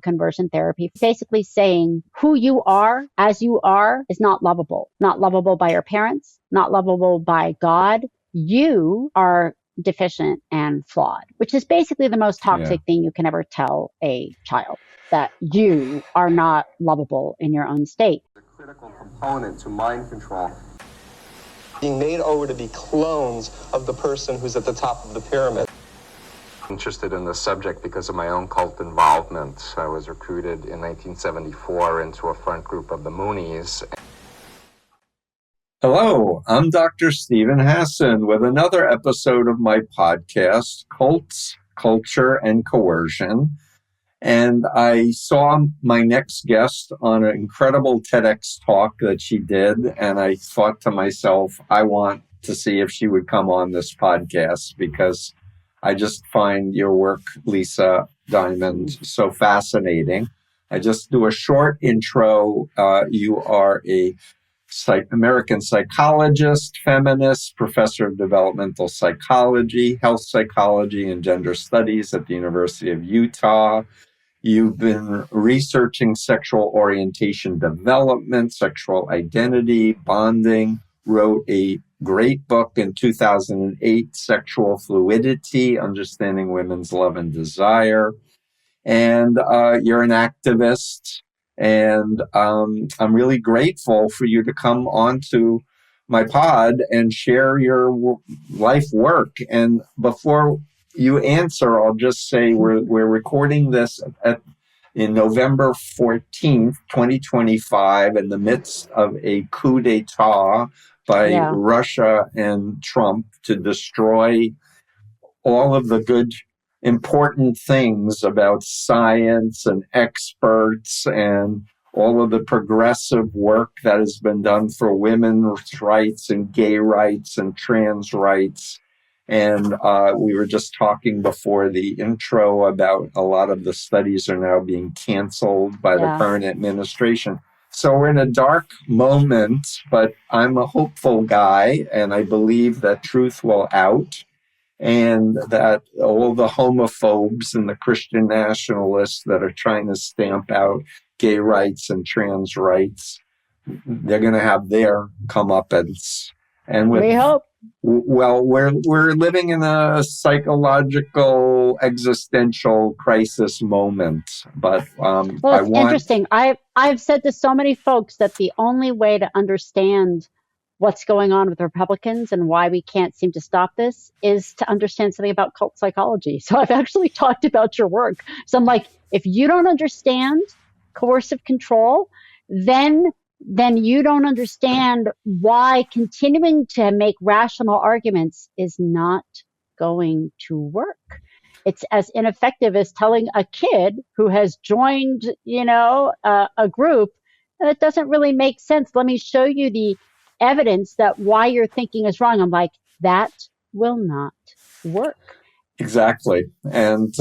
conversion therapy, basically saying who you are as you are is not lovable by your parents, not lovable by God. You are deficient and flawed, which is basically the most toxic thing you can ever tell a child, that you are not lovable in your own state. A critical component to mind control. Being made over to be clones of the person who's at the top of the pyramid. Interested in this subject because of my own cult involvement. I was recruited in 1974 into a front group of the Moonies. Hello, I'm Dr. Stephen Hassan with another episode of my podcast, Cults, Culture, and Coercion. And I saw my next guest on an incredible TEDx talk that she did, and I thought to myself, I want to see if she would come on this podcast because I just find your work, Lisa Diamond, so fascinating. I just do a short intro. You are a American psychologist, feminist, professor of developmental psychology, health psychology, and gender studies at the University of Utah. You've been researching sexual orientation development, sexual identity, bonding, wrote a great book in 2008, Sexual Fluidity, Understanding Women's Love and Desire. And you're an activist. And I'm really grateful for you to come onto my pod and share your life work. And before you answer, I'll just say we're recording this in November 14th, 2025, in the midst of a coup d'etat by Russia and Trump to destroy all of the good, important things about science and experts and all of the progressive work that has been done for women's rights and gay rights and trans rights. And we were just talking before the intro about a lot of the studies are now being canceled by the current administration. So we're in a dark moment, but I'm a hopeful guy, and I believe that truth will out, and that all the homophobes and the Christian nationalists that are trying to stamp out gay rights and trans rights, they're going to have their comeuppance. And we hope. Well, we're living in a psychological, existential crisis moment. But it's interesting. I've said to so many folks that the only way to understand what's going on with Republicans and why we can't seem to stop this is to understand something about cult psychology. So I've actually talked about your work. So I'm like, if you don't understand coercive control, then you don't understand why continuing to make rational arguments is not going to work. It's as ineffective as telling a kid who has joined, a group that doesn't really make sense. Let me show you the evidence that why you're thinking is wrong. I'm like, that will not work. Exactly. And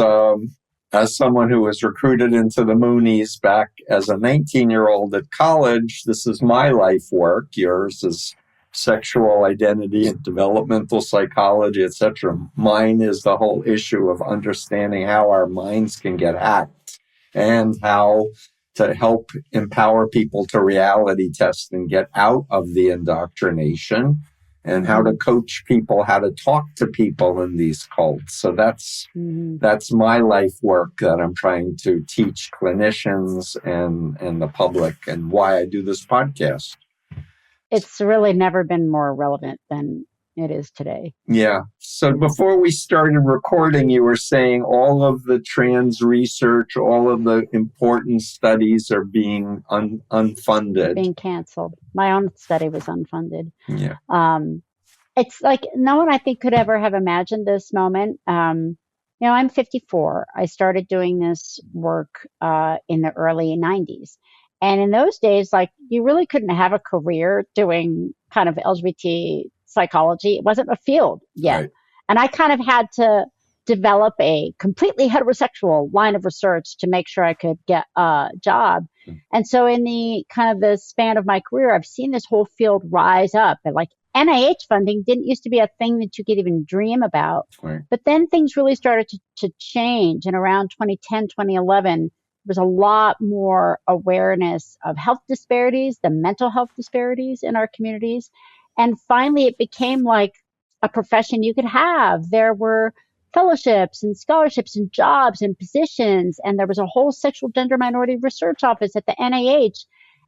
as someone who was recruited into the Moonies back as a 19-year-old at college, this is my life work. Yours is sexual identity and developmental psychology, etc. Mine is the whole issue of understanding how our minds can get hacked and how to help empower people to reality test and get out of the indoctrination, and how to coach people, how to talk to people in these cults. So that's my life work that I'm trying to teach clinicians and the public, and why I do this podcast. It's really never been more relevant than it is today. Yeah. So before we started recording, you were saying all of the trans research, all of the important studies are being unfunded. Being canceled. My own study was unfunded. Yeah. It's like no one, I think, could ever have imagined this moment. I'm 54. I started doing this work in the early 90s. And in those days, like, you really couldn't have a career doing kind of LGBT psychology. It wasn't a field yet. Right. And I kind of had to develop a completely heterosexual line of research to make sure I could get a job. And so in the kind of the span of my career, I've seen this whole field rise up. And like NIH funding didn't used to be a thing that you could even dream about. Right. But then things really started to change. And around 2010, 2011, was a lot more awareness of health disparities, the mental health disparities in our communities. And finally, it became like a profession you could have. There were fellowships and scholarships and jobs and positions. And there was a whole sexual gender minority research office at the NIH.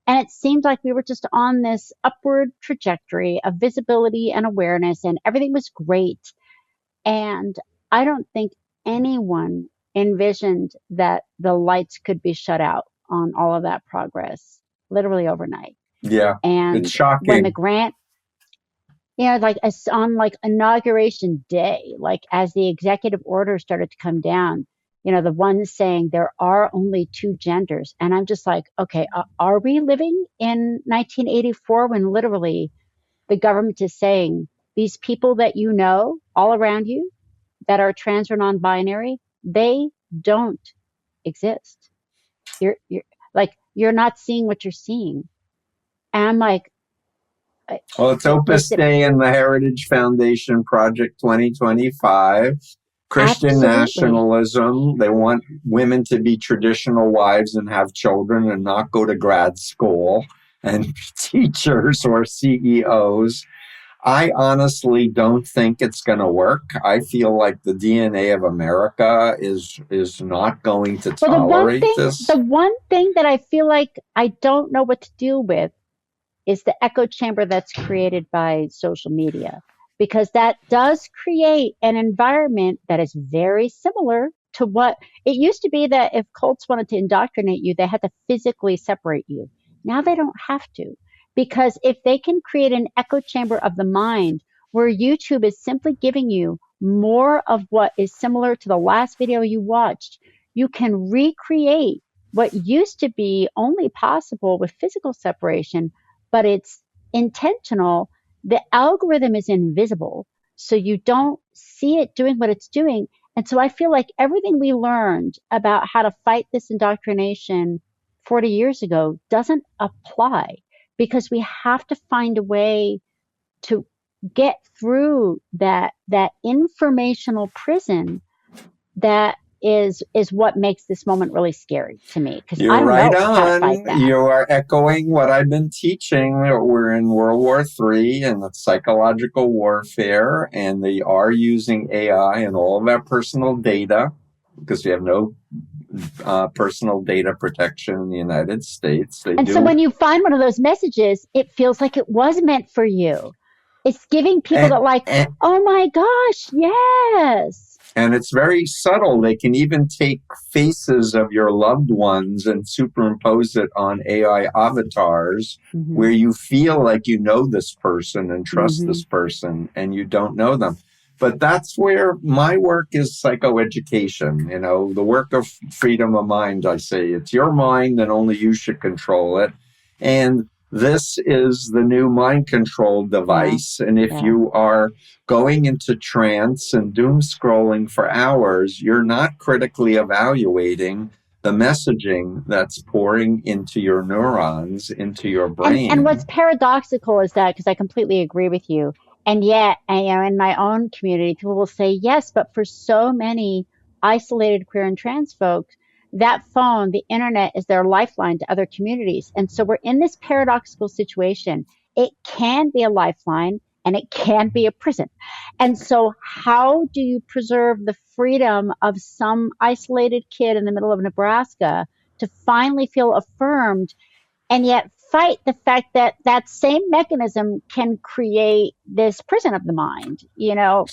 And it seemed like we were just on this upward trajectory of visibility and awareness, and everything was great. And I don't think anyone envisioned that the lights could be shut out on all of that progress literally overnight. Yeah, And it's shocking. when the grant, like on like inauguration day, like as the executive order started to come down, the ones saying there are only two genders. And I'm just like, okay, are we living in 1984 when literally the government is saying these people that you know all around you that are trans or non-binary, they don't exist. You're not seeing what you're seeing. And I'm like, well, it's Opus Dei and the Heritage Foundation Project 2025. Christian Absolutely. nationalism. They want women to be traditional wives and have children and not go to grad school and be teachers or CEOs. I honestly don't think it's going to work. I feel like the DNA of America is not going to tolerate this. The one thing that I feel like I don't know what to deal with is the echo chamber that's created by social media, because that does create an environment that is very similar to what it used to be, that if cults wanted to indoctrinate you, they had to physically separate you. Now they don't have to, because if they can create an echo chamber of the mind where YouTube is simply giving you more of what is similar to the last video you watched, you can recreate what used to be only possible with physical separation, but it's intentional. The algorithm is invisible, so you don't see it doing what it's doing. And so I feel like everything we learned about how to fight this indoctrination 40 years ago doesn't apply, because we have to find a way to get through that informational prison that is what makes this moment really scary to me, because I don't right know how to fight on. that. You are echoing what I've been teaching. We're in World War III and it's psychological warfare, and they are using AI and all of our personal data, because we have no personal data protection in the United States. So when you find one of those messages, it feels like it was meant for you. It's giving people oh my gosh, yes. And it's very subtle. They can even take faces of your loved ones and superimpose it on AI avatars, where you feel like you know this person and trust this person, and you don't know them. But that's where my work is psychoeducation, the work of freedom of mind. I say it's your mind and only you should control it. And this is the new mind control device. And if you are going into trance and doom scrolling for hours, you're not critically evaluating the messaging that's pouring into your neurons, into your brain. And what's paradoxical is that, because I completely agree with you, and yet, in my own community, people will say, yes, but for so many isolated queer and trans folks, that phone, the internet, is their lifeline to other communities. And so we're in this paradoxical situation. It can be a lifeline and it can be a prison. And so how do you preserve the freedom of some isolated kid in the middle of Nebraska to finally feel affirmed, and yet fight the fact that that same mechanism can create this prison of the mind,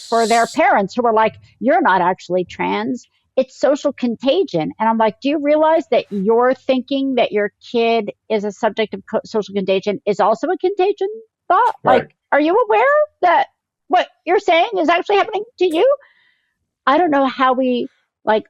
for their parents who are like, you're not actually trans. It's social contagion. And I'm like, do you realize that you're thinking that your kid is a subject of social contagion is also a contagion thought? Right. Like, are you aware that what you're saying is actually happening to you? I don't know how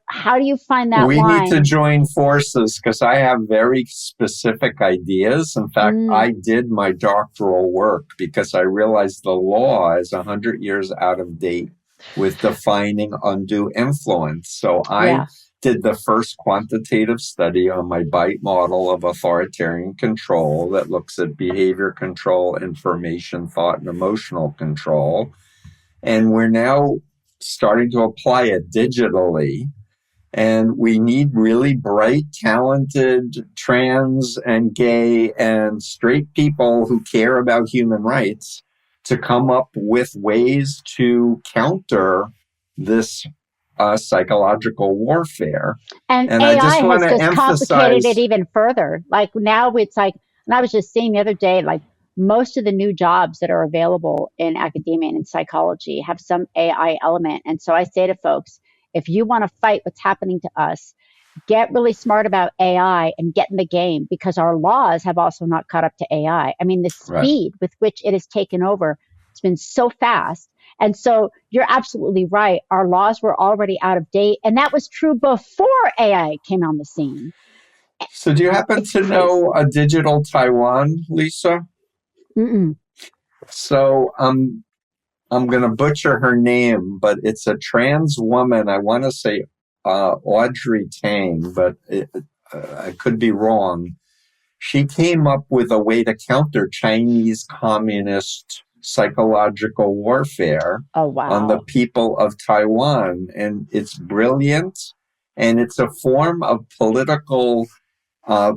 how do you find that We line? need to join forces, because I have very specific ideas. In fact, I did my doctoral work because I realized the law is 100 years out of date with defining undue influence. So I did the first quantitative study on my BITE model of authoritarian control that looks at behavior control, information, thought, and emotional control. And we're now starting to apply it digitally. And we need really bright, talented trans and gay and straight people who care about human rights to come up with ways to counter this psychological warfare. And And I AI just want has to just complicated it emphasize, even further. Like now it's like, and I was just seeing the other day, like most of the new jobs that are available in academia and in psychology have some AI element. And so I say to folks, if you want to fight what's happening to us, get really smart about AI and get in the game, because our laws have also not caught up to AI. I mean, the right. speed with which it has taken over, it's been so fast. And so you're absolutely right. Our laws were already out of date. And that was true before AI came on the scene. So do you happen It's to crazy. know a digital Taiwan, Lisa? Mm-mm. So I'm going to butcher her name, but it's a trans woman. I want to say Audrey Tang, but I could be wrong. She came up with a way to counter Chinese communist psychological warfare Oh, on the wow. people of Taiwan. And it's brilliant. And it's a form of political uh,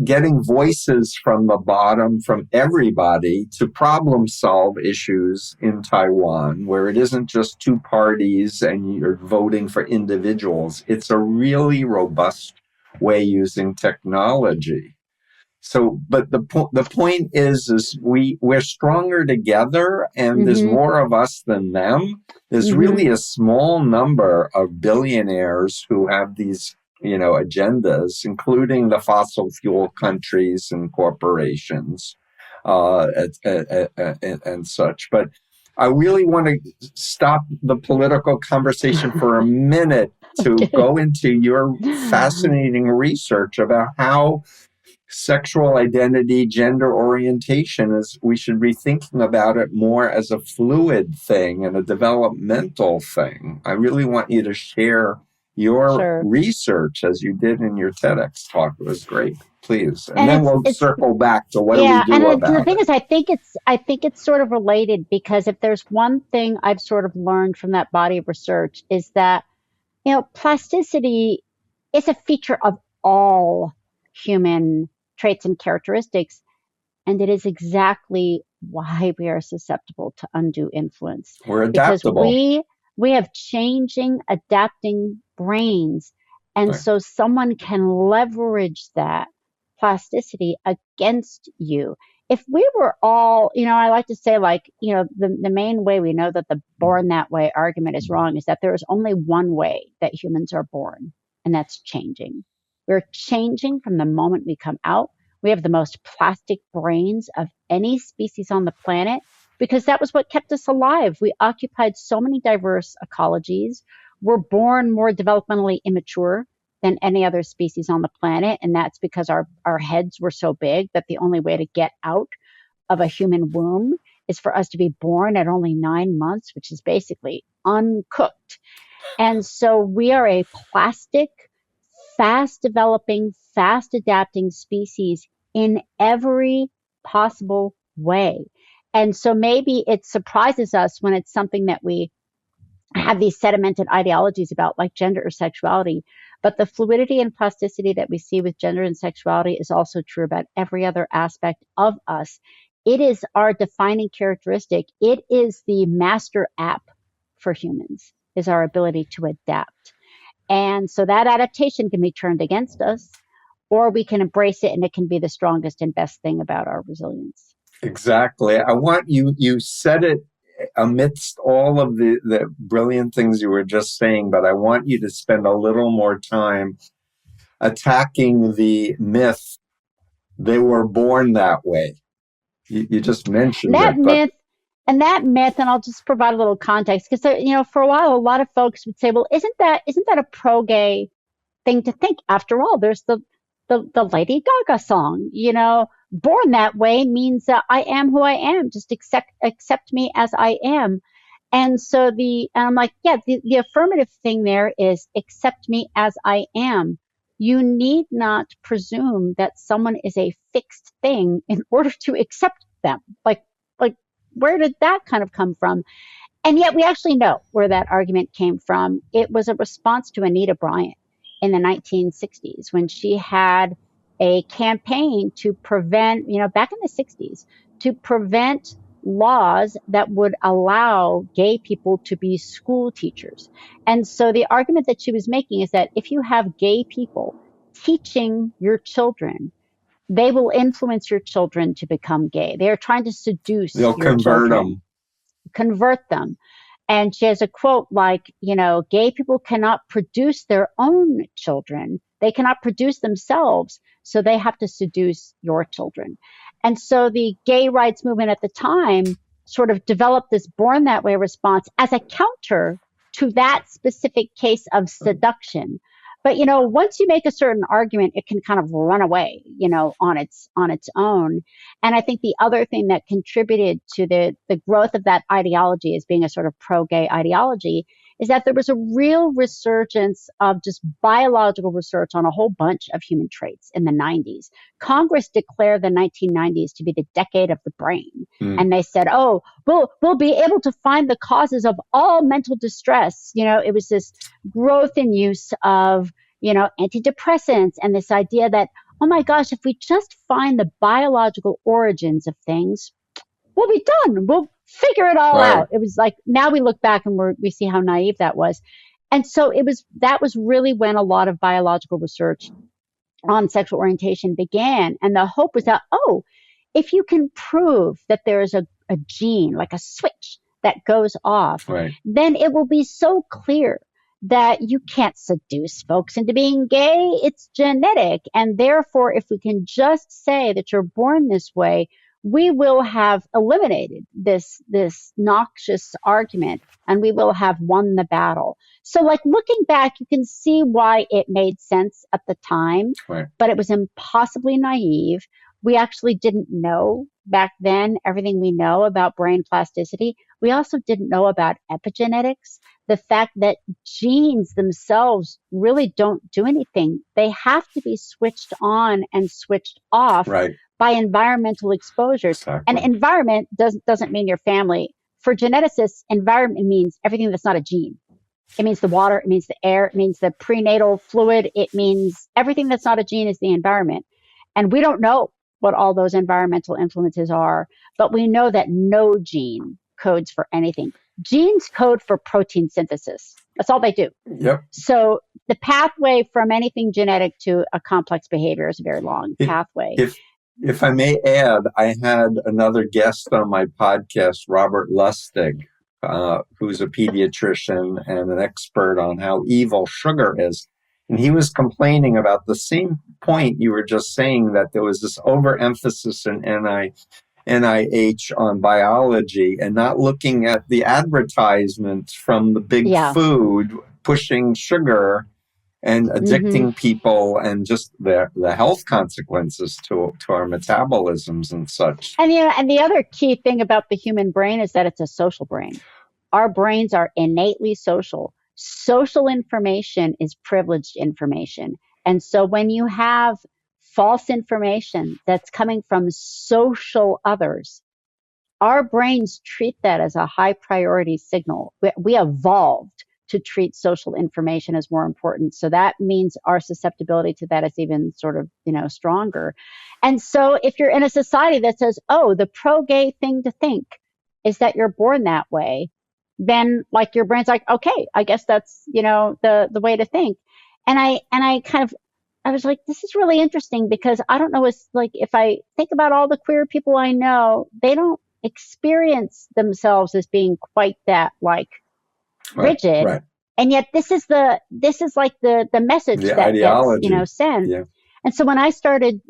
getting voices from the bottom, from everybody, to problem solve issues in Taiwan, where it isn't just two parties and you're voting for individuals. It's a really robust way using technology. So, but the point is we're stronger together, and there's Mm-hmm. more of us than them. There's Mm-hmm. really a small number of billionaires who have these, agendas, including the fossil fuel countries and corporations, and such. But I really want to stop the political conversation for a minute to Okay. go into your fascinating research about how sexual identity, gender orientation is, we should be thinking about it more as a fluid thing and a developmental thing. I really want you to share your Sure. research as you did in your TEDx talk. It was great. Please. And And then it's, we'll it's, circle back to what do we yeah. And do the about thing it? is, I think it's sort of related, because if there's one thing I've sort of learned from that body of research is that, plasticity is a feature of all human traits and characteristics. And it is exactly why we are susceptible to undue influence, We're because adaptable. we have changing, adapting brains. And Right. so someone can leverage that plasticity against you. If we were all, I like to say, like, the main way we know that the born that way argument is wrong is that there is only one way that humans are born, and that's changing. We're changing from the moment we come out. We have the most plastic brains of any species on the planet, because that was what kept us alive. We occupied so many diverse ecologies. We're born more developmentally immature than any other species on the planet. And that's because our heads were so big that the only way to get out of a human womb is for us to be born at only 9 months, which is basically uncooked. And so we are a plastic, fast developing, fast adapting species in every possible way. And so maybe it surprises us when it's something that we have these sedimented ideologies about, like gender or sexuality. But the fluidity and plasticity that we see with gender and sexuality is also true about every other aspect of us. It is our defining characteristic. It is the master app for humans, is our ability to adapt. And so that adaptation can be turned against us, or we can embrace it and it can be the strongest and best thing about our resilience. Exactly. I want you said it amidst all of the brilliant things you were just saying, but I want you to spend a little more time attacking the myth they were born that way. You just And mentioned that it, but myth, and I'll just provide a little context, because for a while, a lot of folks would say, "Well, isn't that a pro-gay thing to think? After all, there's the Lady Gaga song, born that way means that I am who I am. Just accept me as I am." And so and I'm like, yeah, the affirmative thing there is accept me as I am. You need not presume that someone is a fixed thing in order to accept them. Like, where did that kind of come from? And yet we actually know where that argument came from. It was a response to Anita Bryant. in the 1960s when she had a campaign to prevent, back in the 60s, to prevent laws that would allow gay people to be school teachers. And so the argument that she was making is that if you have gay people teaching your children, they will influence your children to become gay. They are trying to seduce They'll your convert children, convert them. And she has a quote like, gay people cannot produce their own children. They cannot produce themselves. So they have to seduce your children. And so the gay rights movement at the time sort of developed this born that way response as a counter to that specific case of seduction. But, once you make a certain argument, it can kind of run away, on its own. And I think the other thing that contributed to the growth of that ideology as being a sort of pro-gay ideology is that there was a real resurgence of just biological research on a whole bunch of human traits in the 90s. Congress declared the 1990s to be the decade of the brain. And they said, oh, we'll be able to find the causes of all mental distress. It was this growth in use of, antidepressants and this idea that, oh my gosh, if we just find the biological origins of things, we'll be done. We'll figure it all out. It was like, now we look back and we see how naive that was. And so that was really when a lot of biological research on sexual orientation began. And the hope was that, if you can prove that there is a gene, like a switch that goes off, then it will be so clear that you can't seduce folks into being gay. It's genetic. And therefore, if we can just say that you're born this way, we will have eliminated this noxious argument and we will have won the battle. So like looking back, you can see why it made sense at the time, but it was impossibly naive. We actually didn't know back then everything we know about brain plasticity. We also didn't know about epigenetics, the fact that genes themselves really don't do anything. They have to be switched on and switched off by environmental exposures. And environment doesn't mean your family. For geneticists, environment means everything that's not a gene. It means the water, it means the air, it means the prenatal fluid, it means everything that's not a gene is the environment. And we don't know what all those environmental influences are, but we know that no gene codes for anything. Genes code for protein synthesis. That's all they do. So the pathway from anything genetic to a complex behavior is a very long pathway. If I may add, I had another guest on my podcast, Robert Lustig, who's a pediatrician and an expert on how evil sugar is. And he was complaining about the same point you were just saying, that there was this overemphasis in NIH on biology and not looking at the advertisements from the big food pushing sugar and addicting people and just the health consequences to our metabolisms and such. And and the other key thing about the human brain is that it's a social brain. Our brains are innately social. Social information is privileged information. And so when you have false information that's coming from social others, our brains treat that as a high priority signal. We evolved to treat social information as more important. So that means our susceptibility to that is even sort of, stronger. And so if you're in a society that says, oh, the pro-gay thing to think is that you're born that way, then like your brain's like, okay, I guess that's, the way to think. And I was like, this is really interesting because I don't know, it's like, if I think about all the queer people I know, they don't experience themselves as being quite that like rigid. And yet this is like the message the that ideology gets, sent. And so when I started,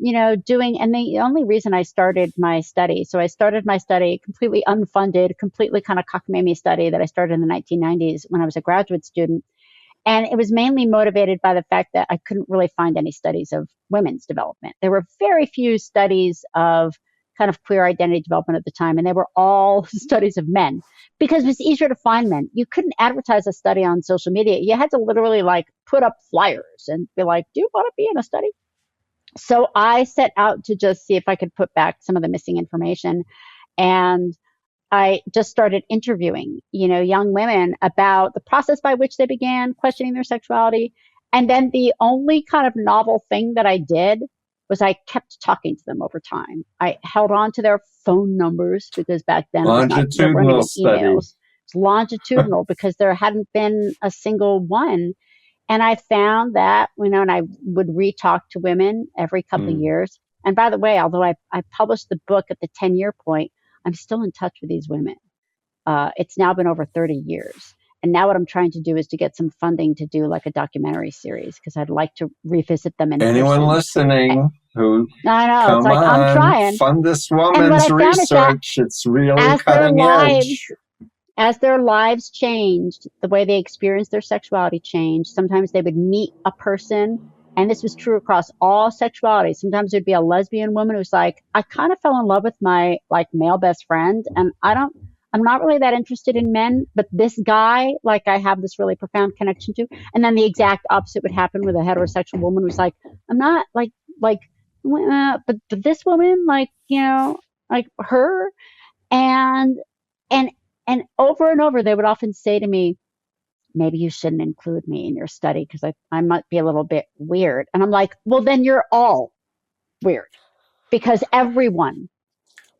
doing, and the only reason I started my study, so I started my study completely unfunded, completely kind of cockamamie study that I started in the 1990s when I was a graduate student. And it was mainly motivated by the fact that I couldn't really find any studies of women's development. There were very few studies of kind of queer identity development at the time, and they were all studies of men because it was easier to find men. You couldn't advertise a study on social media. You had to literally like put up flyers and be like, do you want to be in a study? So I set out to just see if I could put back some of the missing information. And I just started interviewing, young women about the process by which they began questioning their sexuality And then the only kind of novel thing that I did was I kept talking to them over time. I held on to their phone numbers because back then there weren't Longitudinal even study. emails. It's longitudinal because there hadn't been a single one. And I found that, and I would re-talk to women every couple of years. And by the way, although I published the book at the 10-year point, I'm still in touch with these women. It's now been over 30 years. And now what I'm trying to do is to get some funding to do like a documentary series because I'd like to revisit them in Anyone person. listening who, I know, come it's like, on, I'm trying. fund this And what woman's I found is that research. It's really cutting edge. as their lives changed, the way they experienced their sexuality changed. Sometimes they would meet a person, and this was true across all sexuality. Sometimes there'd be a lesbian woman who's like, I kind of fell in love with my like male best friend, and I'm not really that interested in men, but this guy, like I have this really profound connection to. And then the exact opposite would happen with a heterosexual woman who's like, I'm not but this woman, like, like her. And, and, and over, they would often say to me, maybe you shouldn't include me in your study because I might be a little bit weird. And I'm like, well, then you're all weird because everyone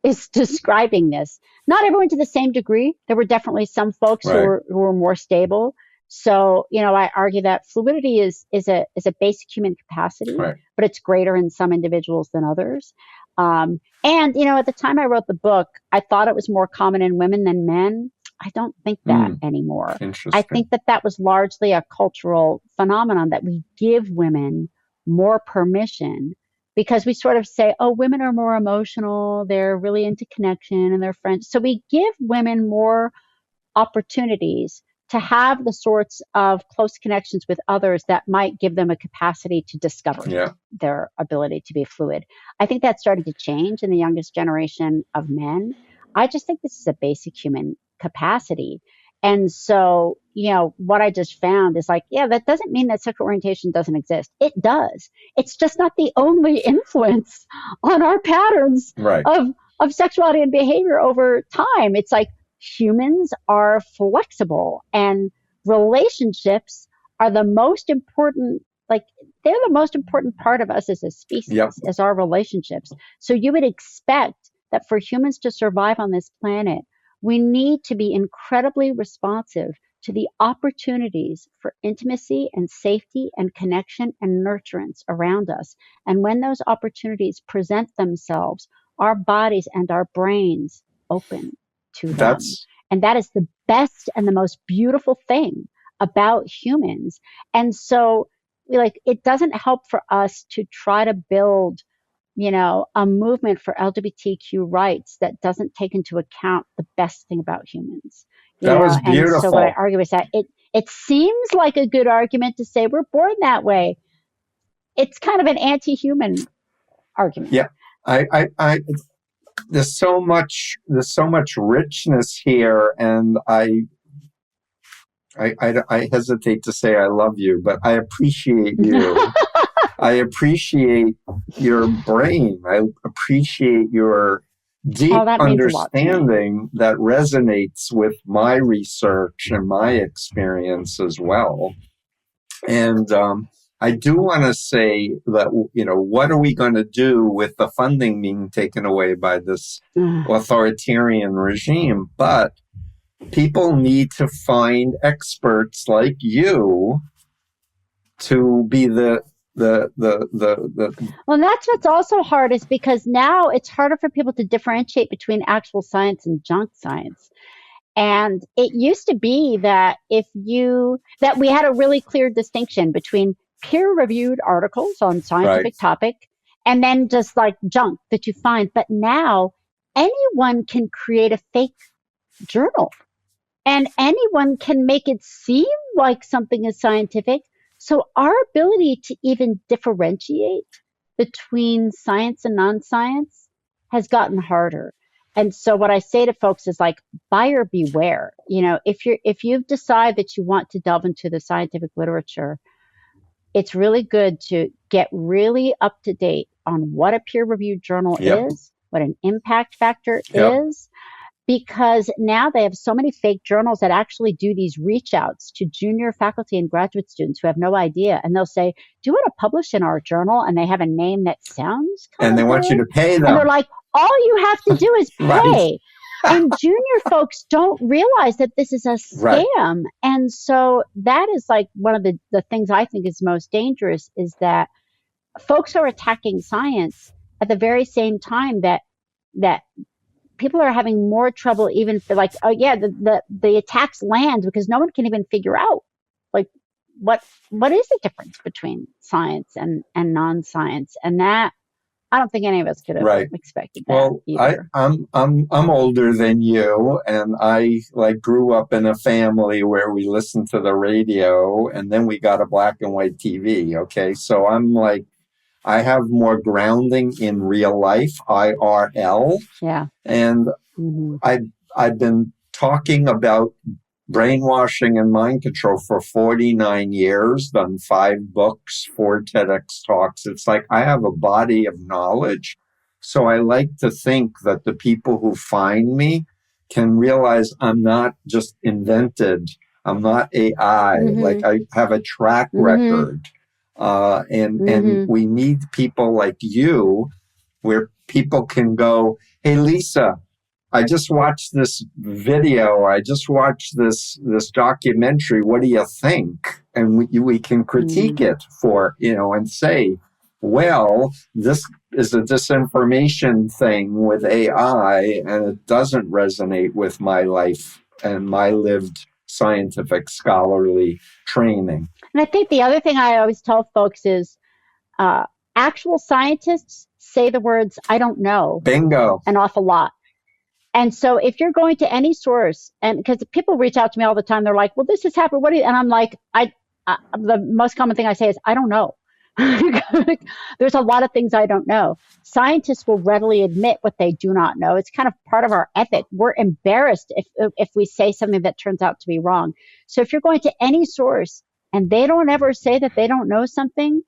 is describing this. Not everyone to the same degree. There were definitely some folks who were more stable. So, I argue that fluidity is a basic human capacity, but it's greater in some individuals than others. And, at the time I wrote the book, I thought it was more common in women than men. I don't think that anymore. I think that was largely a cultural phenomenon that we give women more permission because we sort of say, oh, women are more emotional. They're really into connection and they're friends. So we give women more opportunities to have the sorts of close connections with others that might give them a capacity to discover their ability to be fluid. I think that's starting to change in the youngest generation of men. I just think this is a basic human capacity. And so, what I just found is like, that doesn't mean that sexual orientation doesn't exist. It does. It's just not the only influence on our patterns of sexuality and behavior over time. It's like humans are flexible and relationships are the most important, they're the most important part of us as a species, as our relationships. So you would expect that for humans to survive on this planet, we need to be incredibly responsive to the opportunities for intimacy and safety and connection and nurturance around us. And when those opportunities present themselves, our bodies and our brains open to them. And that is the best and the most beautiful thing about humans. And so, it doesn't help for us to try to build a movement for LGBTQ rights that doesn't take into account the best thing about humans. That was beautiful. And so what I argue is that it seems like a good argument to say we're born that way. It's kind of an anti-human argument. Yeah. There's so much richness here, and I hesitate to say I love you, but I appreciate you. I appreciate your brain. I appreciate your deep understanding that resonates with my research and my experience as well. And I do want to say that, what are we going to do with the funding being taken away by this authoritarian regime? But people need to find experts like you to be the Well, that's what's also hard is because now it's harder for people to differentiate between actual science and junk science. And it used to be that that we had a really clear distinction between peer-reviewed articles on scientific topic and then just like junk that you find. But now anyone can create a fake journal and anyone can make it seem like something is scientific. So our ability to even differentiate between science and non-science has gotten harder. And so what I say to folks is like, buyer beware. If you decide that you want to delve into the scientific literature, it's really good to get really up to date on what a peer-reviewed journal is, what an impact factor is, because now they have so many fake journals that actually do these reach outs to junior faculty and graduate students who have no idea. And they'll say, do you want to publish in our journal? And they have a name that sounds kind And of they want you good. to pay them. And they're like, all you have to do is pay. Right. And junior folks don't realize that this is a scam. Right. And so that is like one of the things I think is most dangerous, is that folks are attacking science at the very same time that people are having more trouble even for, like, oh yeah, the attacks land because no one can even figure out like what is the difference between science and non-science. And that, I don't think any of us could have expected that. Well, either. I'm older than you, and I like grew up in a family where we listened to the radio, and then we got a black and white TV. Okay, so I'm like, I have more grounding in real life, IRL. Yeah. And I've been talking about brainwashing and mind control for 49 years, done 5 books, 4 TEDx talks. It's like I have a body of knowledge. So I like to think that the people who find me can realize I'm not just invented. I'm not AI. Like I have a track record. And we need people like you where people can go, hey, Lisa, I just watched this video. I just watched this documentary. What do you think? And we can critique it for, and say, well, this is a disinformation thing with AI, and it doesn't resonate with my life and my lived scientific scholarly training. And I think the other thing I always tell folks is actual scientists say the words, I don't know. Bingo. An awful lot. And so if you're going to any source, and because people reach out to me all the time, they're like, well, this has happened. What do you, and I'm like, the most common thing I say is, I don't know. There's a lot of things I don't know. Scientists will readily admit what they do not know. It's kind of part of our ethic. We're embarrassed if we say something that turns out to be wrong. So if you're going to any source and they don't ever say that they don't know something,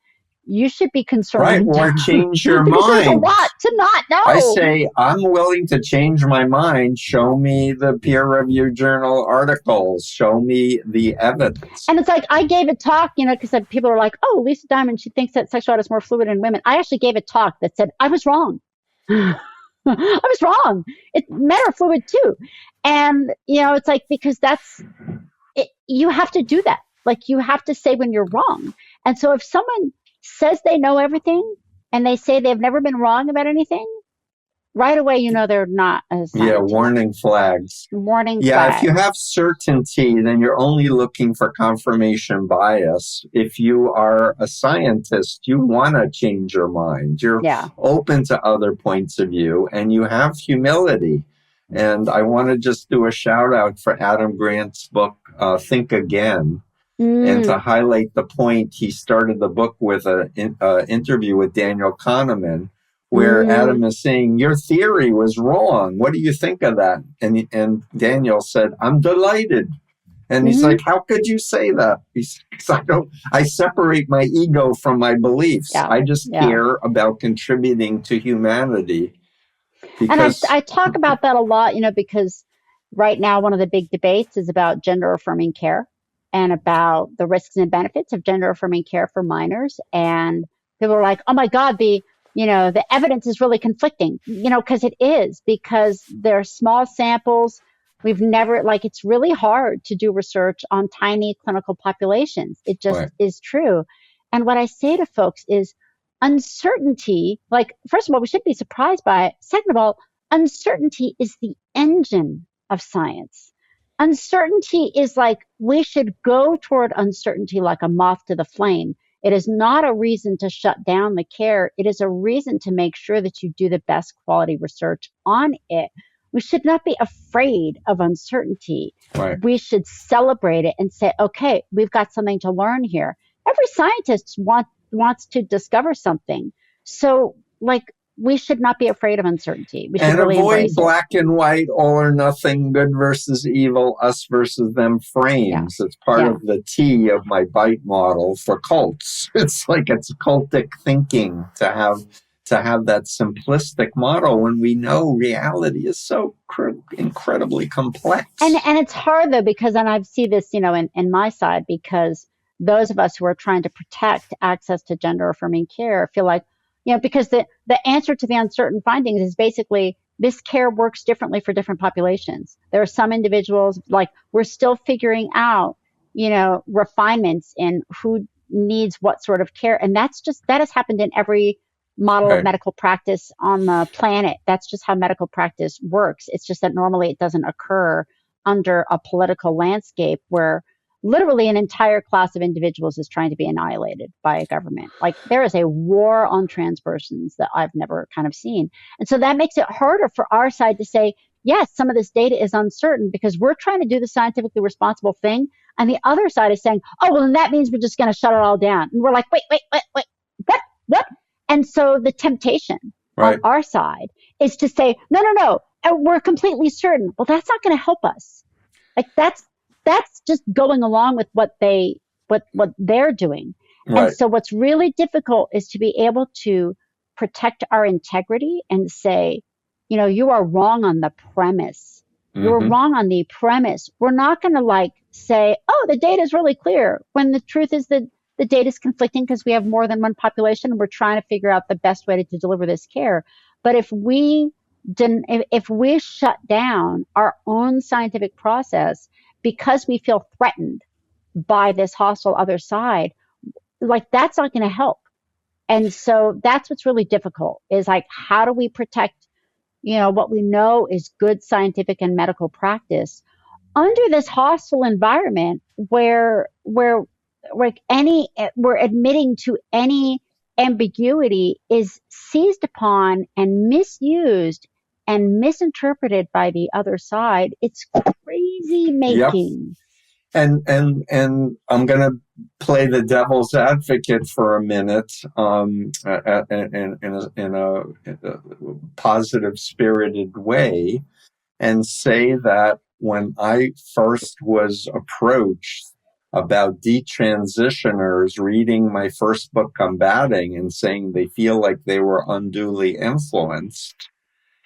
you should be concerned. Right, or change your mind. There's a lot to not know. I say, I'm willing to change my mind. Show me the peer-reviewed journal articles. Show me the evidence. And it's like, I gave a talk, because people are like, oh, Lisa Diamond, she thinks that sexuality is more fluid in women. I actually gave a talk that said, I was wrong. I was wrong. Men are fluid too. And, it's like, because you have to do that. Like, you have to say when you're wrong. And so if someone says they know everything and they say they've never been wrong about anything, right away they're not a scientist. Yeah, warning flags. Flags. If you have certainty, then you're only looking for confirmation bias. If you are a scientist, you want to change your mind. You're open to other points of view, and you have humility. And I want to just do a shout out for Adam Grant's book, Think Again. And to highlight the point, he started the book with an interview with Daniel Kahneman, where Adam is saying, your theory was wrong. What do you think of that? And Daniel said, I'm delighted. And he's like, how could you say that? He says, I separate my ego from my beliefs. Yeah. I just care about contributing to humanity. And I talk about that a lot, because right now one of the big debates is about gender affirming care, and about the risks and benefits of gender affirming care for minors. And people are like, oh my God, the evidence is really conflicting, because it is, because they're small samples. We've never, it's really hard to do research on tiny clinical populations. It just is true. And what I say to folks is uncertainty, first of all, we shouldn't be surprised by it. Second of all, uncertainty is the engine of science. Uncertainty is we should go toward uncertainty like a moth to the flame. It is not a reason to shut down the care. It is a reason to make sure that you do the best quality research on it. We should not be afraid of uncertainty. Right. We should celebrate it and say, okay, we've got something to learn here. Every scientist wants to discover something. So we should not be afraid of uncertainty. We should and really avoid embrace black and white, all or nothing, good versus evil, us versus them frames. It's part of the T of my bite model for cults. It's cultic thinking to have to have that simplistic model when we know reality is so incredibly complex. And it's hard though, because, and I see this, in my side, because those of us who are trying to protect access to gender affirming care feel like, because the answer to the uncertain findings is basically this care works differently for different populations. There are some individuals, like, we're still figuring out, refinements in who needs what sort of care. And that has happened in every model of medical practice on the planet. That's just how medical practice works. It's just that normally it doesn't occur under a political landscape where literally an entire class of individuals is trying to be annihilated by a government. Like, there is a war on trans persons that I've never kind of seen. And so that makes it harder for our side to say, yes, some of this data is uncertain because we're trying to do the scientifically responsible thing. And the other side is saying, oh, well, then that means we're just going to shut it all down. And we're like, wait, what? And so the temptation on our side is to say, no, we're completely certain. Well, that's not going to help us. Like, that's just going along with what they're doing. Right. And so what's really difficult is to be able to protect our integrity and say, you are wrong on the premise. You're wrong on the premise. We're not going to say, oh, the data is really clear, when the truth is that the data is conflicting because we have more than one population and we're trying to figure out the best way to deliver this care. But if we shut down our own scientific process because we feel threatened by this hostile other side, that's not going to help. And so that's what's really difficult, is how do we protect, what we know is good scientific and medical practice under this hostile environment where we're admitting to any ambiguity is seized upon and misused and misinterpreted by the other side. It's crazy making. Yep. And I'm going to play the devil's advocate for a minute, in a positive spirited way, and say that when I first was approached about detransitioners reading my first book, Combating, and saying they feel like they were unduly influenced,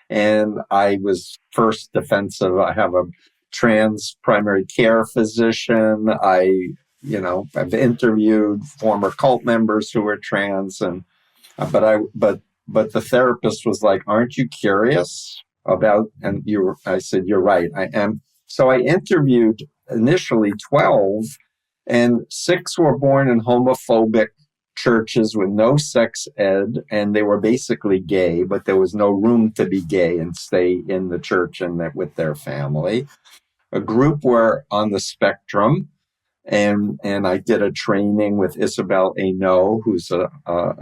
and I was first defensive. I have a trans primary care physician. I've interviewed former cult members who were trans, but the therapist was like, "Aren't you curious about?" And I said, "You're right, I am." So I interviewed initially 12, and 6 were born in homophobic churches with no sex ed, and they were basically gay, but there was no room to be gay and stay in the church and with their family. A group were on the spectrum, and I did a training with Isabel Aino, who's a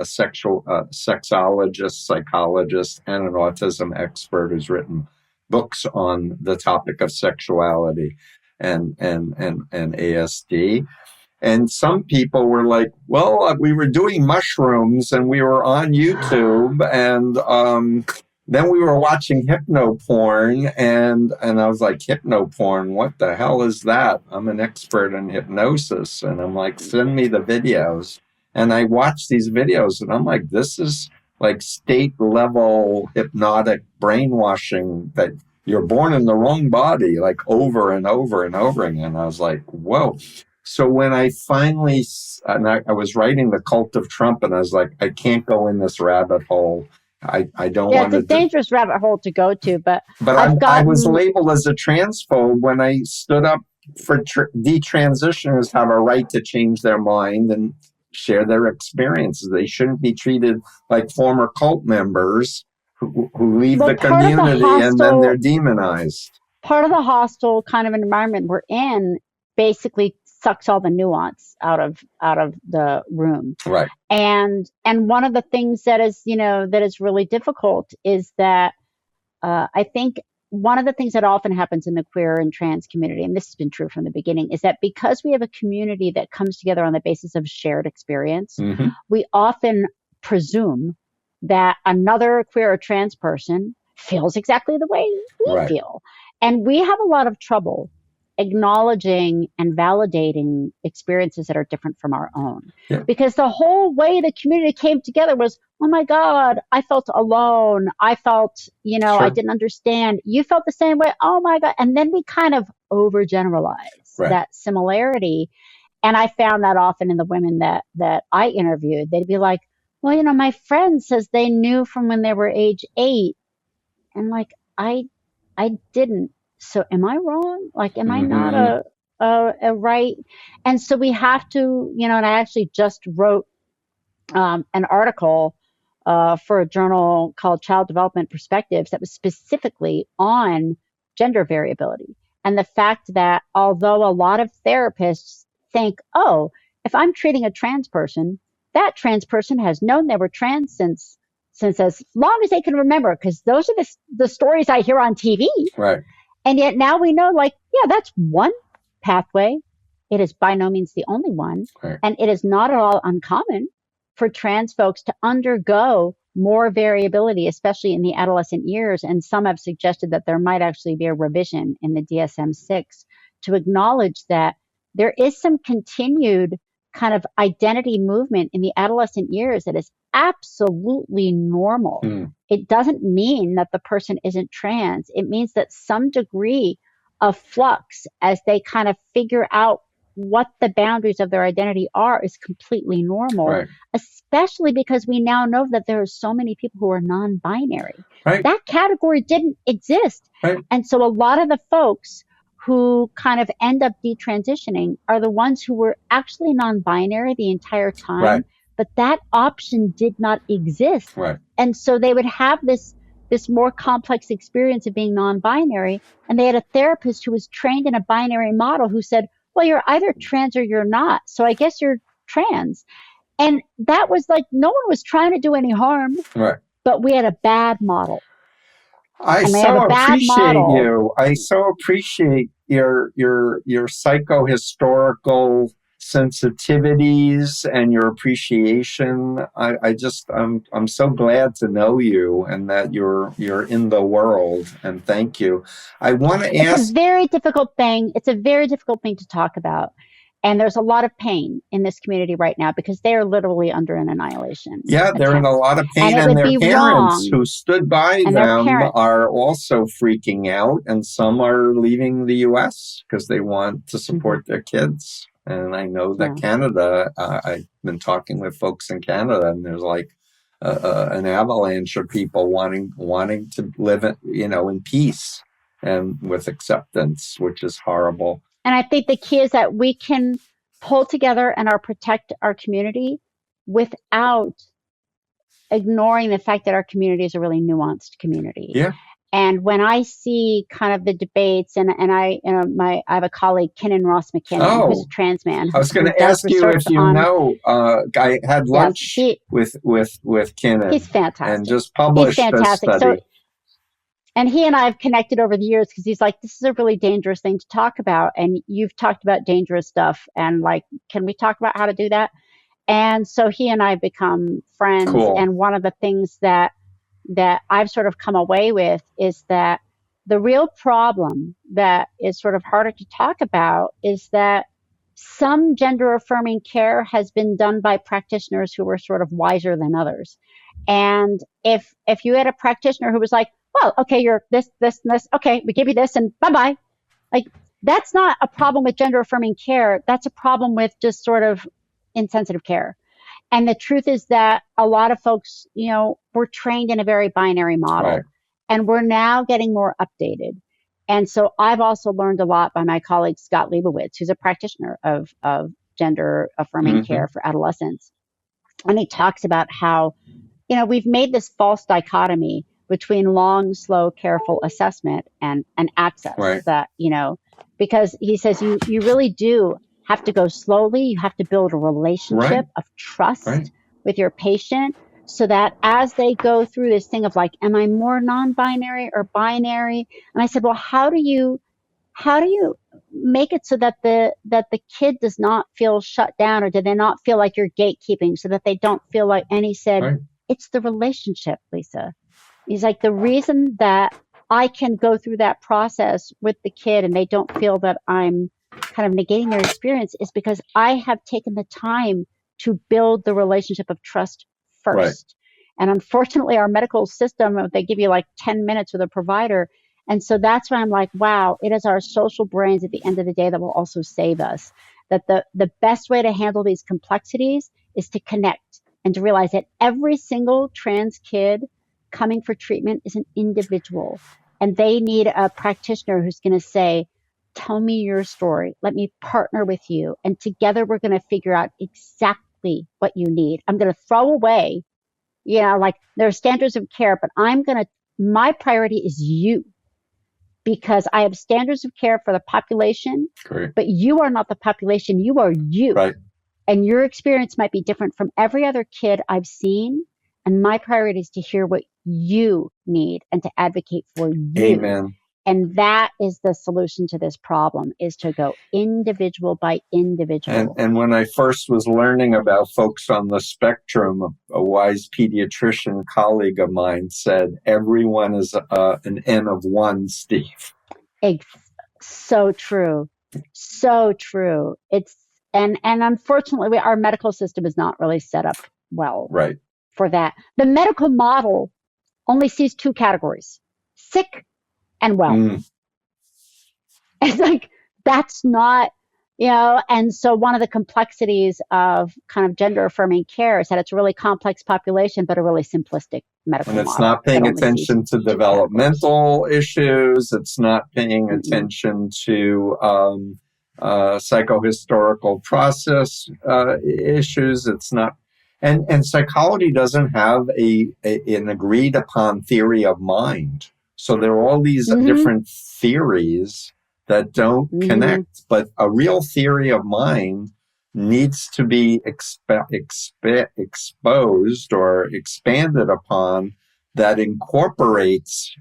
sexologist, psychologist, and an autism expert who's written books on the topic of sexuality and ASD. And some people were like, well, we were doing mushrooms and we were on YouTube, and then we were watching hypno porn, and I was like, hypno porn? What the hell is that? I'm an expert in hypnosis. And I'm like, send me the videos. And I watched these videos, and I'm like, this is like state level hypnotic brainwashing, that you're born in the wrong body, like over and over and over again. I was like, whoa. So when I finally, I was writing The Cult of Trump, and I was like, I can't go in this rabbit hole. I don't want to. It's a dangerous rabbit hole to go to, but I was labeled as a transphobe when I stood up for detransitioners have a right to change their mind and share their experiences. They shouldn't be treated like former cult members who leave the community and then they're demonized. Part of the hostile kind of environment we're in basically sucks all the nuance out of the room. Right. And one of the things that is really difficult is that I think one of the things that often happens in the queer and trans community, and this has been true from the beginning, is that because we have a community that comes together on the basis of shared experience, we often presume that another queer or trans person feels exactly the way we feel. And we have a lot of trouble acknowledging and validating experiences that are different from our own. Yeah. Because the whole way the community came together was, oh my God, I felt alone. I felt, Sure. I didn't understand. You felt the same way. Oh my God. And then we kind of overgeneralize Right. that similarity. And I found that often in the women that I interviewed. They'd be like, well, my friend says they knew from when they were age 8. And like, I didn't. So am I wrong? Like, am I not a right? And so we have to, and I actually just wrote an article for a journal called Child Development Perspectives that was specifically on gender variability. And the fact that although a lot of therapists think, oh, if I'm treating a trans person, that trans person has known they were trans since as long as they can remember, because those are the stories I hear on TV. Right. And yet now we know, like, yeah, that's one pathway. It is by no means the only one. Right. And it is not at all uncommon for trans folks to undergo more variability, especially in the adolescent years. And some have suggested that there might actually be a revision in the DSM-6 to acknowledge that there is some continued kind of identity movement in the adolescent years that is absolutely normal. It doesn't mean that the person isn't trans. It means that some degree of flux as they kind of figure out what the boundaries of their identity are is completely normal, Right. especially because we now know that there are so many people who are non-binary. Right. That category didn't exist. Right. And so a lot of the folks who kind of end up detransitioning are the ones who were actually non-binary the entire time, Right. but that option did not exist. Right. And so they would have this more complex experience of being non-binary, and they had a therapist who was trained in a binary model who said, well, you're either trans or you're not, so I guess you're trans. And that was like, no one was trying to do any harm, Right. but we had a bad model. I And they have so a bad appreciate model. you. I so appreciate your psychohistorical sensitivities and your appreciation. I'm so glad to know you and that you're in the world. And thank you. I want to ask. It's a very difficult thing. It's a very difficult thing to talk about. And there's a lot of pain in this community right now because they are literally under an annihilation. Yeah, they're in a lot of pain, and their parents who stood by them are also freaking out, and some are leaving the U.S. because they want to support their kids. And I know that Canada, I've been talking with folks in Canada, and there's like an avalanche of people wanting to live in peace and with acceptance, which is horrible. And I think the key is that we can pull together and protect our community without ignoring the fact that our community is a really nuanced community. Yeah. And when I see kind of the debates, and I have a colleague, Kinnan Ross McKinnon, who's a trans man. I was going to ask you if you know. I had lunch with Kinnan. He's fantastic. And just published a study. And he and I have connected over the years because he's like, this is a really dangerous thing to talk about. And you've talked about dangerous stuff. And like, can we talk about how to do that? And so he and I have become friends. Cool. And one of the things that I've sort of come away with is that the real problem that is sort of harder to talk about is that some gender affirming care has been done by practitioners who were sort of wiser than others. And if you had a practitioner who was like, well, okay, you're this, and this. Okay, we give you this and bye-bye. Like, that's not a problem with gender affirming care. That's a problem with just sort of insensitive care. And the truth is that a lot of folks, were trained in a very binary model. Right. And we're now getting more updated. And so I've also learned a lot by my colleague, Scott Leibowitz, who's a practitioner of gender affirming care for adolescents. And he talks about how, we've made this false dichotomy between long, slow, careful assessment and access. Right. That, because he says you really do have to go slowly. You have to build a relationship of trust with your patient so that as they go through this thing of like, am I more non-binary or binary? And I said, well, how do you make it so that the kid does not feel shut down, or do they not feel like you're gatekeeping so that they don't feel like, and he said, it's the relationship, Lisa. He's like, the reason that I can go through that process with the kid and they don't feel that I'm kind of negating their experience is because I have taken the time to build the relationship of trust Right. first. And unfortunately, our medical system, they give you like 10 minutes with a provider. And so that's why I'm like, wow, it is our social brains at the end of the day that will also save us. That the best way to handle these complexities is to connect and to realize that every single trans kid coming for treatment is an individual. And they need a practitioner who's going to say, tell me your story. Let me partner with you. And together we're going to figure out exactly what you need. I'm going to throw away, like there are standards of care, but my priority is you because I have standards of care for the population, Great. but you are not the population. You are you. Right. And your experience might be different from every other kid I've seen. And my priority is to hear what you need and to advocate for you. Amen. And that is the solution to this problem, is to go individual by individual. And when I first was learning about folks on the spectrum, a wise pediatrician colleague of mine said, everyone is an N of one, Steve. So true. So true. And unfortunately, our medical system is not really set up well Right. for that. The medical model only sees two categories, sick and well. It's like, that's not, and so one of the complexities of kind of gender affirming care is that it's a really complex population, but a really simplistic medical model. And it's not paying attention to developmental issues. It's not paying attention to psychohistorical process issues. It's not. And psychology doesn't have an agreed upon theory of mind. So there are all these different theories that don't connect. But a real theory of mind needs to be exposed or expanded upon that incorporates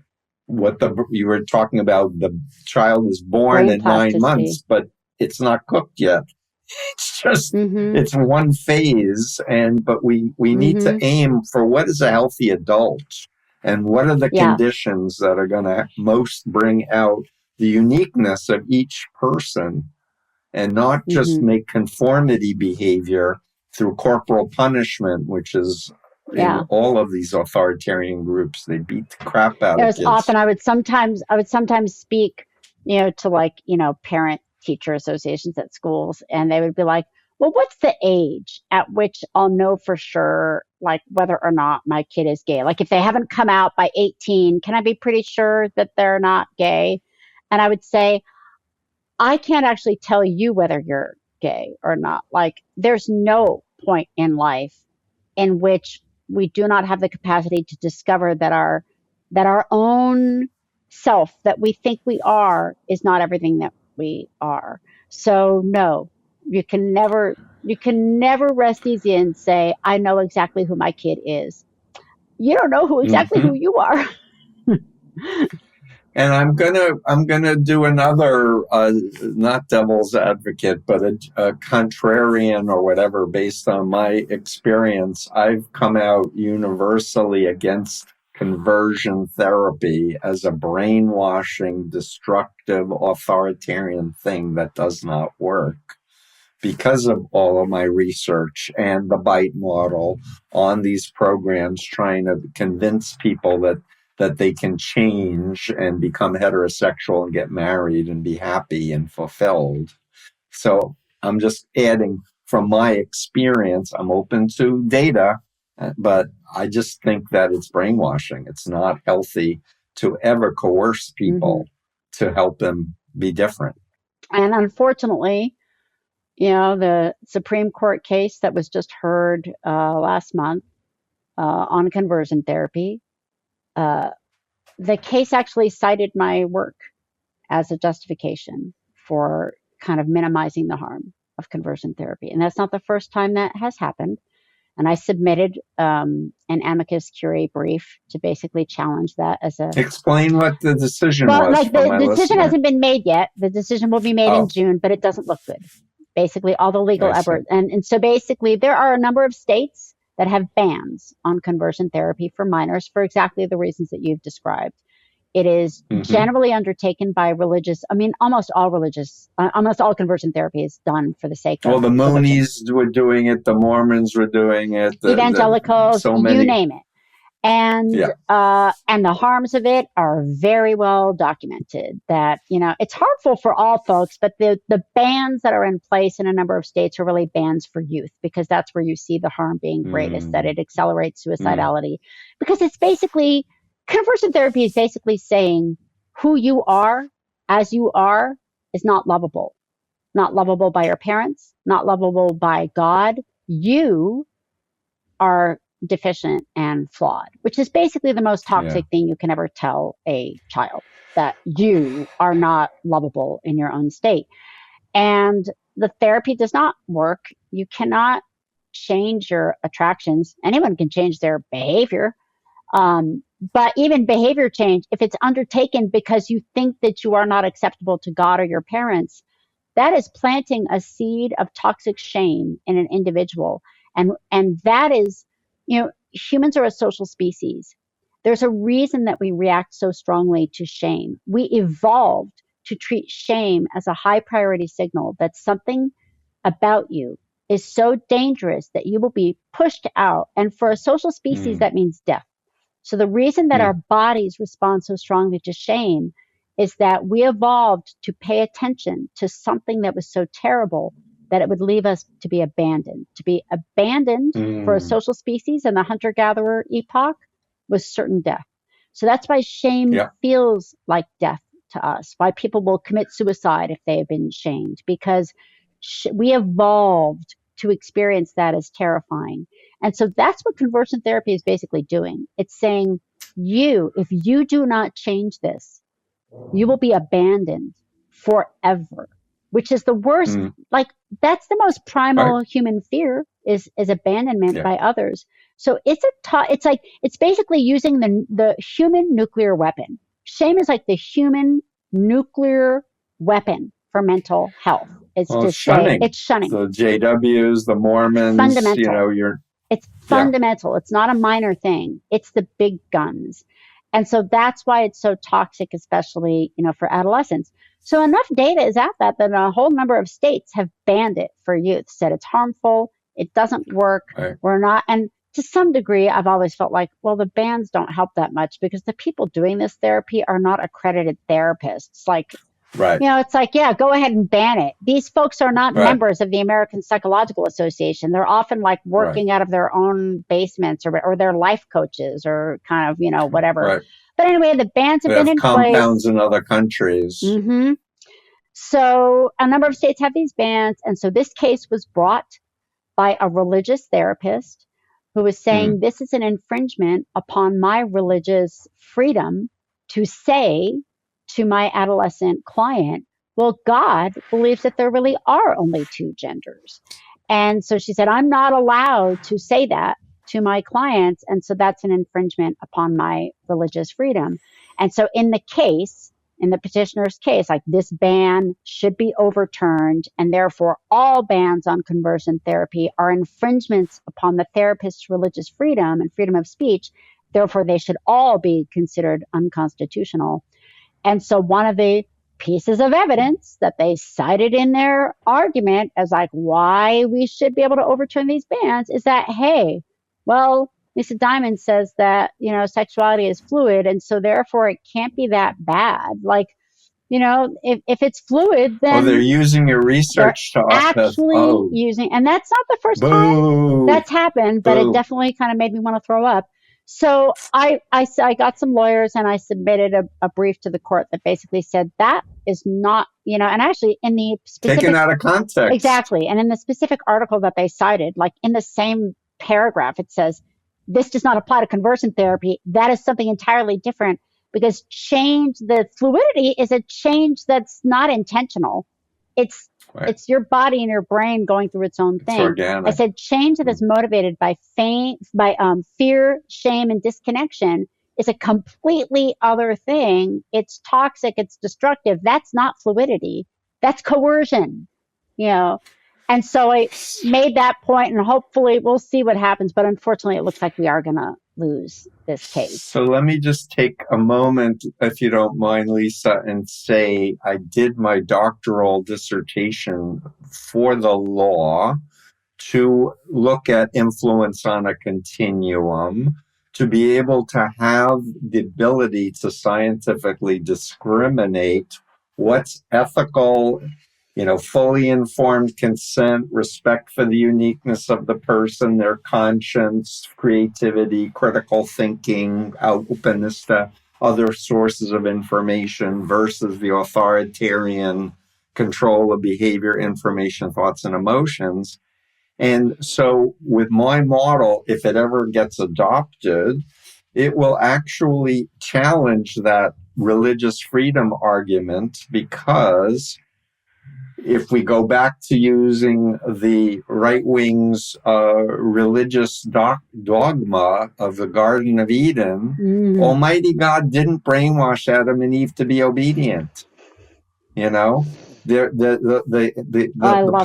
what you were talking about. The child is born at 9 months, but it's not cooked yet. It's just, it's one phase. But we need to aim for what is a healthy adult and what are the conditions that are going to most bring out the uniqueness of each person and not just make conformity behavior through corporal punishment, which is in all of these authoritarian groups. They beat the crap out of kids. Often I would sometimes speak, to parent teacher associations at schools, and they would be like, well, what's the age at which I'll know for sure, like, whether or not my kid is gay? Like, if they haven't come out by 18, can I be pretty sure that they're not gay? And I would say, I can't actually tell you whether you're gay or not. Like, there's no point in life in which we do not have the capacity to discover that our own self that we think we are is not everything that we are. So no, you can never rest easy and say, I know exactly who my kid is. You don't know exactly who you are. And I'm gonna do another, not devil's advocate, but a contrarian or whatever, based on my experience. I've come out universally against conversion therapy as a brainwashing, destructive, authoritarian thing that does not work, because of all of my research and the BITE model on these programs, trying to convince people that they can change and become heterosexual and get married and be happy and fulfilled. So I'm just adding from my experience. I'm open to data, but I just think that it's brainwashing. It's not healthy to ever coerce people to help them be different. And unfortunately, the Supreme Court case that was just heard last month on conversion therapy, the case actually cited my work as a justification for kind of minimizing the harm of conversion therapy. And that's not the first time that has happened. And I submitted an amicus curiae brief to basically challenge that as a... Explain what the decision was. Like, the decision hasn't been made yet. The decision will be made in June, but it doesn't look good. Basically, all the legal efforts. And so basically, there are a number of states that have bans on conversion therapy for minors for exactly the reasons that you've described. It is Mm-hmm. generally undertaken by almost all conversion therapy is done for the sake of Well, the conversion. Moonies were doing it. The Mormons were doing it. Evangelicals, So you many. name it. And the harms of it are very well documented. That it's harmful for all folks, but the bans that are in place in a number of states are really bans for youth, because that's where you see the harm being greatest. That it accelerates suicidality, because it's basically conversion therapy is basically saying who you are as you are is not lovable by your parents, not lovable by God. You are deficient and flawed, which is basically the most toxic thing you can ever tell a child, that you are not lovable in your own state. And the therapy does not work. You cannot change your attractions. Anyone can change their behavior. But even behavior change, if it's undertaken because you think that you are not acceptable to God or your parents, that is planting a seed of toxic shame in an individual. And that is, humans are a social species. There's a reason that we react so strongly to shame. We evolved to treat shame as a high priority signal that something about you is so dangerous that you will be pushed out. And for a social species, that means death. So the reason that our bodies respond so strongly to shame is that we evolved to pay attention to something that was so terrible that it would leave us to be abandoned. To be abandoned for a social species in the hunter-gatherer epoch was certain death. So that's why shame feels like death to us, why people will commit suicide if they have been shamed, because we evolved to experience that as terrifying. And so that's what conversion therapy is basically doing. It's saying, if you do not change this, you will be abandoned forever, which is the worst. Like, that's the most primal human fear is abandonment by others. So it's basically using the human nuclear weapon. Shame is like the human nuclear weapon for mental health. It's shunning. It's shunning. The JWs, the Mormons, fundamental. It's fundamental. It's not a minor thing. It's the big guns. And so that's why it's so toxic, especially, for adolescents. So enough data is out that a whole number of states have banned it for youth, said it's harmful, it doesn't work, we're not. And to some degree, I've always felt like, well, the bans don't help that much because the people doing this therapy are not accredited therapists. Like, it's like, go ahead and ban it. These folks are not members of the American Psychological Association. They're often like working out of their own basements or they're life coaches or kind of, whatever. But anyway, the bans have been in place. Compounds in other countries. So a number of states have these bans. And so this case was brought by a religious therapist who was saying this is an infringement upon my religious freedom to say to my adolescent client, well, God believes that there really are only two genders. And so she said, I'm not allowed to say that to my clients. And so that's an infringement upon my religious freedom. And so in the petitioner's case, like, this ban should be overturned. And therefore all bans on conversion therapy are infringements upon the therapist's religious freedom and freedom of speech. Therefore, they should all be considered unconstitutional. And so one of the pieces of evidence that they cited in their argument as like why we should be able to overturn these bans is that, hey, well, Lisa Diamond says that, sexuality is fluid. And so therefore it can't be that bad. Like, if it's fluid, then they're using your research to actually using, and that's not the first time that's happened, but it definitely kind of made me want to throw up. So I got some lawyers and I submitted a brief to the court that basically said that is not, and actually in the specific, taken out of context. Exactly. And in the specific article that they cited, like in the same paragraph, it says, this does not apply to conversion therapy. That is something entirely different, because the fluidity is a change that's not intentional. It's your body and your brain going through its own thing. Organic. I said change that is motivated by fear, shame, and disconnection is a completely other thing. It's toxic. It's destructive. That's not fluidity. That's coercion. And so I made that point, and hopefully we'll see what happens. But unfortunately, it looks like we are going to lose this case. So let me just take a moment, if you don't mind, Lisa, and say I did my doctoral dissertation for the law to look at influence on a continuum, to be able to have the ability to scientifically discriminate what's ethical, fully informed consent, respect for the uniqueness of the person, their conscience, creativity, critical thinking, openness to other sources of information versus the authoritarian control of behavior, information, thoughts, and emotions. And so with my model, if it ever gets adopted, it will actually challenge that religious freedom argument, because if we go back to using the right wing's religious dogma of the Garden of Eden, Almighty God didn't brainwash Adam and Eve to be obedient. The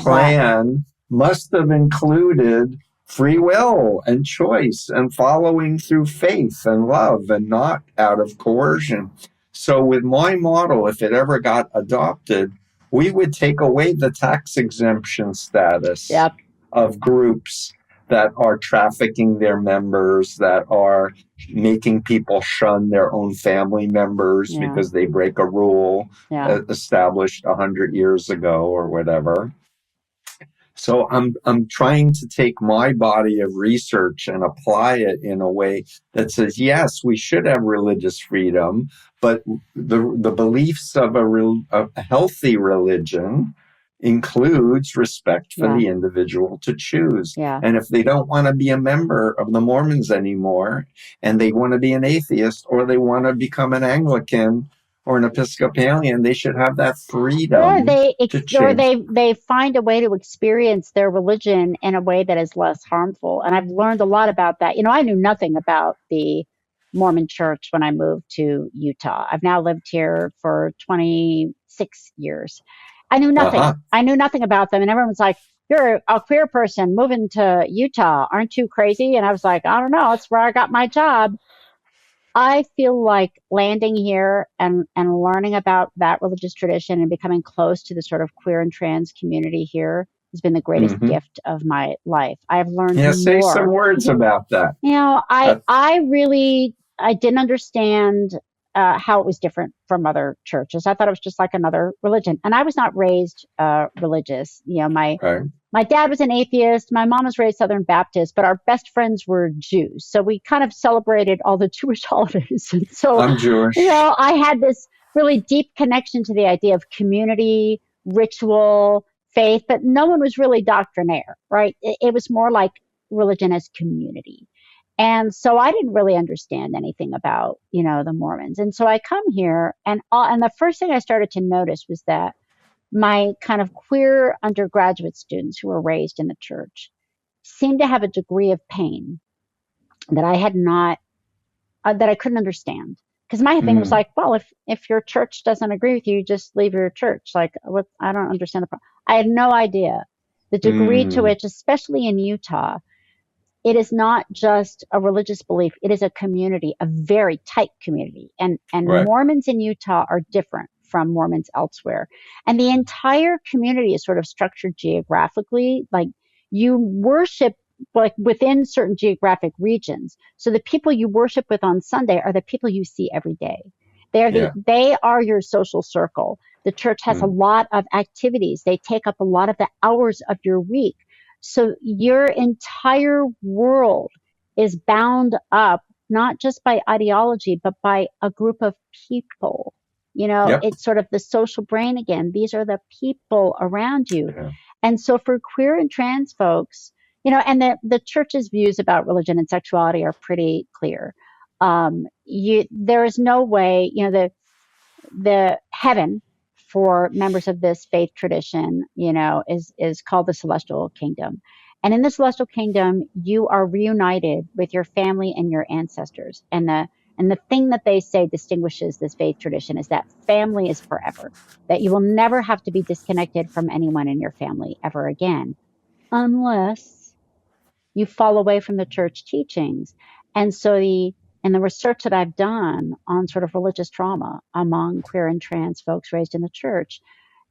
plan must have included free will and choice and following through faith and love and not out of coercion. So with my model, if it ever got adopted, we would take away the tax exemption status of groups that are trafficking their members, that are making people shun their own family members because they break a rule established 100 years ago or whatever. So I'm trying to take my body of research and apply it in a way that says, yes, we should have religious freedom, but the beliefs of a healthy religion includes respect for the individual to choose. And if they don't want to be a member of the Mormons anymore, and they want to be an atheist, or they want to become an Anglican or an Episcopalian, they should have that freedom. Or they find a way to experience their religion in a way that is less harmful. And I've learned a lot about that. I knew nothing about the Mormon church when I moved to Utah. I've now lived here for 26 years. I knew nothing. I knew nothing about them. And everyone's like, you're a queer person moving to Utah. Aren't you crazy? And I was like, I don't know. It's where I got my job. I feel like landing here and learning about that religious tradition and becoming close to the sort of queer and trans community here has been the greatest gift of my life. I've learned more. Say some words about that. I didn't understand how it was different from other churches. I thought it was just like another religion. And I was not raised religious. My dad was an atheist. My mom was raised Southern Baptist, but our best friends were Jews. So we kind of celebrated all the Jewish holidays. And so, I'm Jewish. I had this really deep connection to the idea of community, ritual, faith, but no one was really doctrinaire, right? It was more like religion as community. And so I didn't really understand anything about, the Mormons. And so I come here and the first thing I started to notice was that my kind of queer undergraduate students who were raised in the church seemed to have a degree of pain that I had not, that I couldn't understand. Because my thing was like, well, if your church doesn't agree with you, just leave your church. Like, I don't understand the problem. I had no idea the degree to which, especially in Utah, it is not just a religious belief. It is a community, a very tight community. And Mormons in Utah are different from Mormons elsewhere. And the entire community is sort of structured geographically. Like you worship like within certain geographic regions. So the people you worship with on Sunday are the people you see every day. They are your social circle. The church has a lot of activities. They take up a lot of the hours of your week. So your entire world is bound up, not just by ideology, but by a group of people. It's sort of the social brain again. These are the people around you. Yeah. And so for queer and trans folks, and the church's views about religion and sexuality are pretty clear. There is no way, the heaven for members of this faith tradition, is called the celestial kingdom. And in the celestial kingdom, you are reunited with your family and your ancestors. And the thing that they say distinguishes this faith tradition is that family is forever, that you will never have to be disconnected from anyone in your family ever again, unless you fall away from the church teachings. And so in the research that I've done on sort of religious trauma among queer and trans folks raised in the church,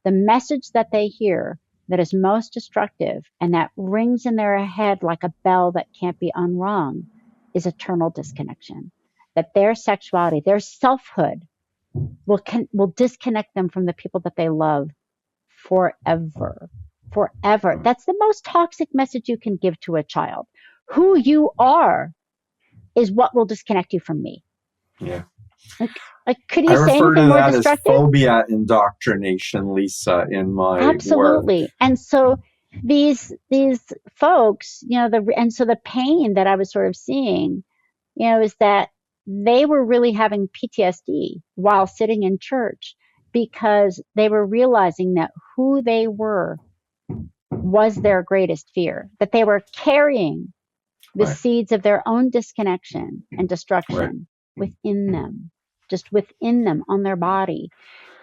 the message that they hear that is most destructive and that rings in their head like a bell that can't be unrung is eternal disconnection. That their sexuality, their selfhood will disconnect them from the people that they love forever. Forever. That's the most toxic message you can give to a child. Who you are is what will disconnect you from me. Yeah. Like could I you say refer to anything more that as destructive? phobia indoctrination, Lisa, in my work. Absolutely. And so these folks, so the pain that I was sort of seeing, is that they were really having PTSD while sitting in church because they were realizing that who they were was their greatest fear, that they were carrying the Right. seeds of their own disconnection and destruction within them, just within them on their body.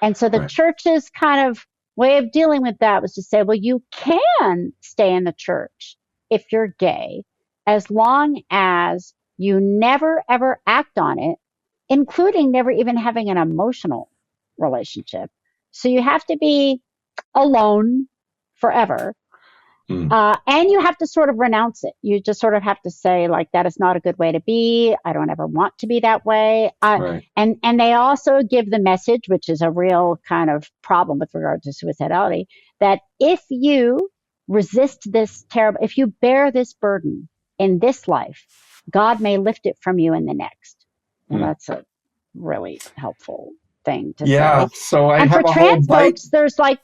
And so the church's kind of way of dealing with that was to say, well, you can stay in the church if you're gay, as long as you never, ever act on it, including never even having an emotional relationship. So you have to be alone forever. And you have to sort of renounce it. You just sort of have to say, like, that is not a good way to be. I don't ever want to be that way. And they also give the message, which is a real kind of problem with regard to suicidality, that if you resist this terrible, if you bear this burden in this life, God may lift it from you in the next. Well, that's a really helpful thing to say. So I and have for a trans whole folks,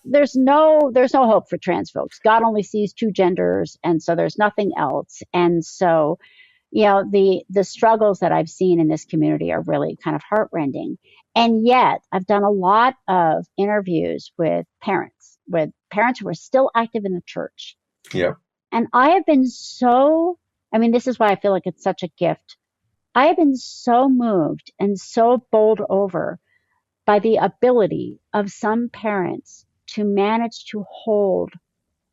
there's no hope for trans folks. God only sees two genders, and so there's nothing else. And so, the struggles that I've seen in this community are really kind of heartrending. And yet, I've done a lot of interviews with parents who are still active in the church. Yeah. And I have been this is why I feel like it's such a gift. I have been so moved and so bowled over by the ability of some parents to manage to hold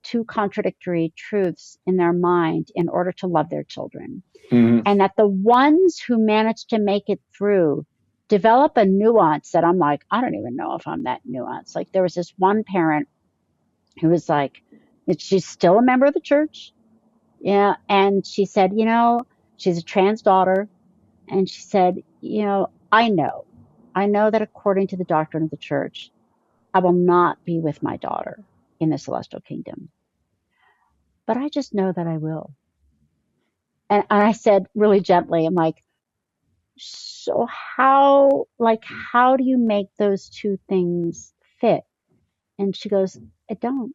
two contradictory truths in their mind in order to love their children. And that the ones who manage to make it through develop a nuance that I'm like, I don't even know if I'm that nuanced. Like there was this one parent who was like, she's still a member of the church. Yeah. And she said, she's a trans daughter. And she said, I know that according to the doctrine of the church, I will not be with my daughter in the celestial kingdom. But I just know that I will. And I said really gently, I'm like, so how do you make those two things fit? And she goes, I don't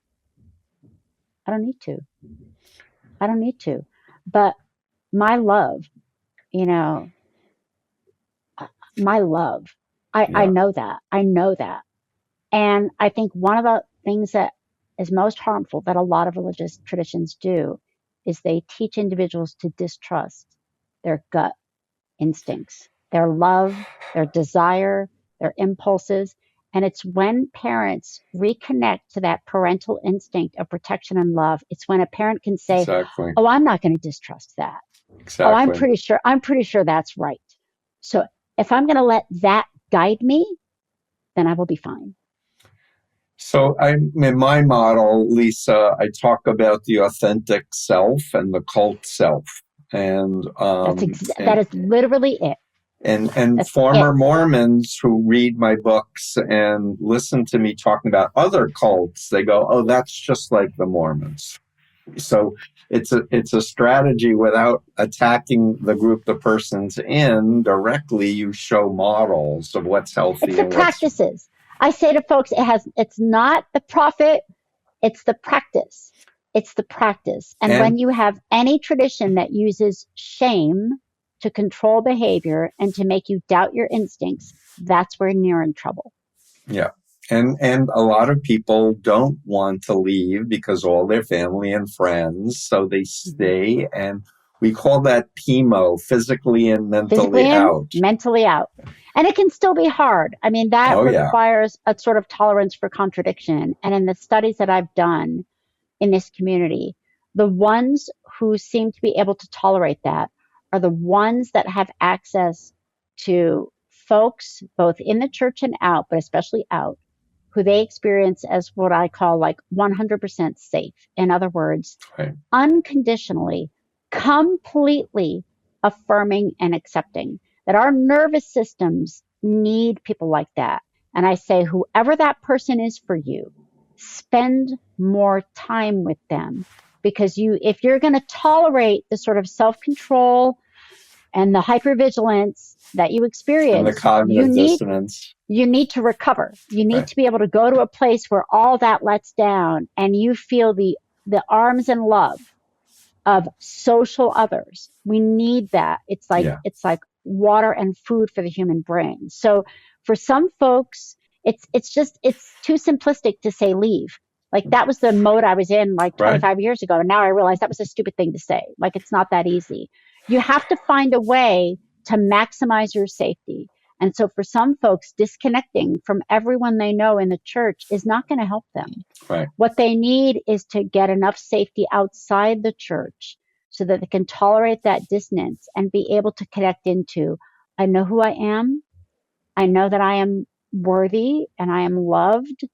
need to. But my love, I know that. And I think one of the things that is most harmful that a lot of religious traditions do is they teach individuals to distrust their gut instincts, their love, their desire, their impulses. And it's when parents reconnect to that parental instinct of protection and love, it's when a parent can say, oh, I'm not going to distrust that. Oh, I'm pretty sure that's right. So if I'm going to let that guide me, then I will be fine. So in my model, Lisa, I talk about the authentic self and the cult self. And that is literally it. And former Mormons who read my books and listen to me talking about other cults, they go, oh, that's just like the Mormons. So it's a strategy without attacking the group the person's in directly. You show models of what's healthy. It's the practices. I say to folks, it's not the prophet, it's the practice. It's the practice. And when you have any tradition that uses shame to control behavior and to make you doubt your instincts, that's when you're in trouble. Yeah. And a lot of people don't want to leave because all their family and friends, so they stay. And we call that PMO, physically and mentally out. Mentally out. And it can still be hard. I mean, that requires a sort of tolerance for contradiction. And in the studies that I've done in this community, the ones who seem to be able to tolerate that are the ones that have access to folks both in the church and out, but especially out, who they experience as what I call like 100% safe. In other words, Right. unconditionally, completely affirming and accepting. That our nervous systems need people like that. And I say, whoever that person is for you, spend more time with them, because if you're going to tolerate the sort of self-control and the hypervigilance that you And the experience, cognitive dissonance. you need to recover. You need Right. to be able to go to a place where all that lets down and you feel the arms and love of social others. We need that. It's like Yeah. it's like water and food for the human brain. So for some folks, it's too simplistic to say leave. Like that was the mode I was in like Right. 25 years ago. And now I realize that was a stupid thing to say. Like it's not that easy. You have to find a way to maximize your safety. And so for some folks, disconnecting from everyone they know in the church is not going to help them. Right. What they need is to get enough safety outside the church so that they can tolerate that dissonance and be able to connect into, I know who I am. I know that I am worthy and I am loved.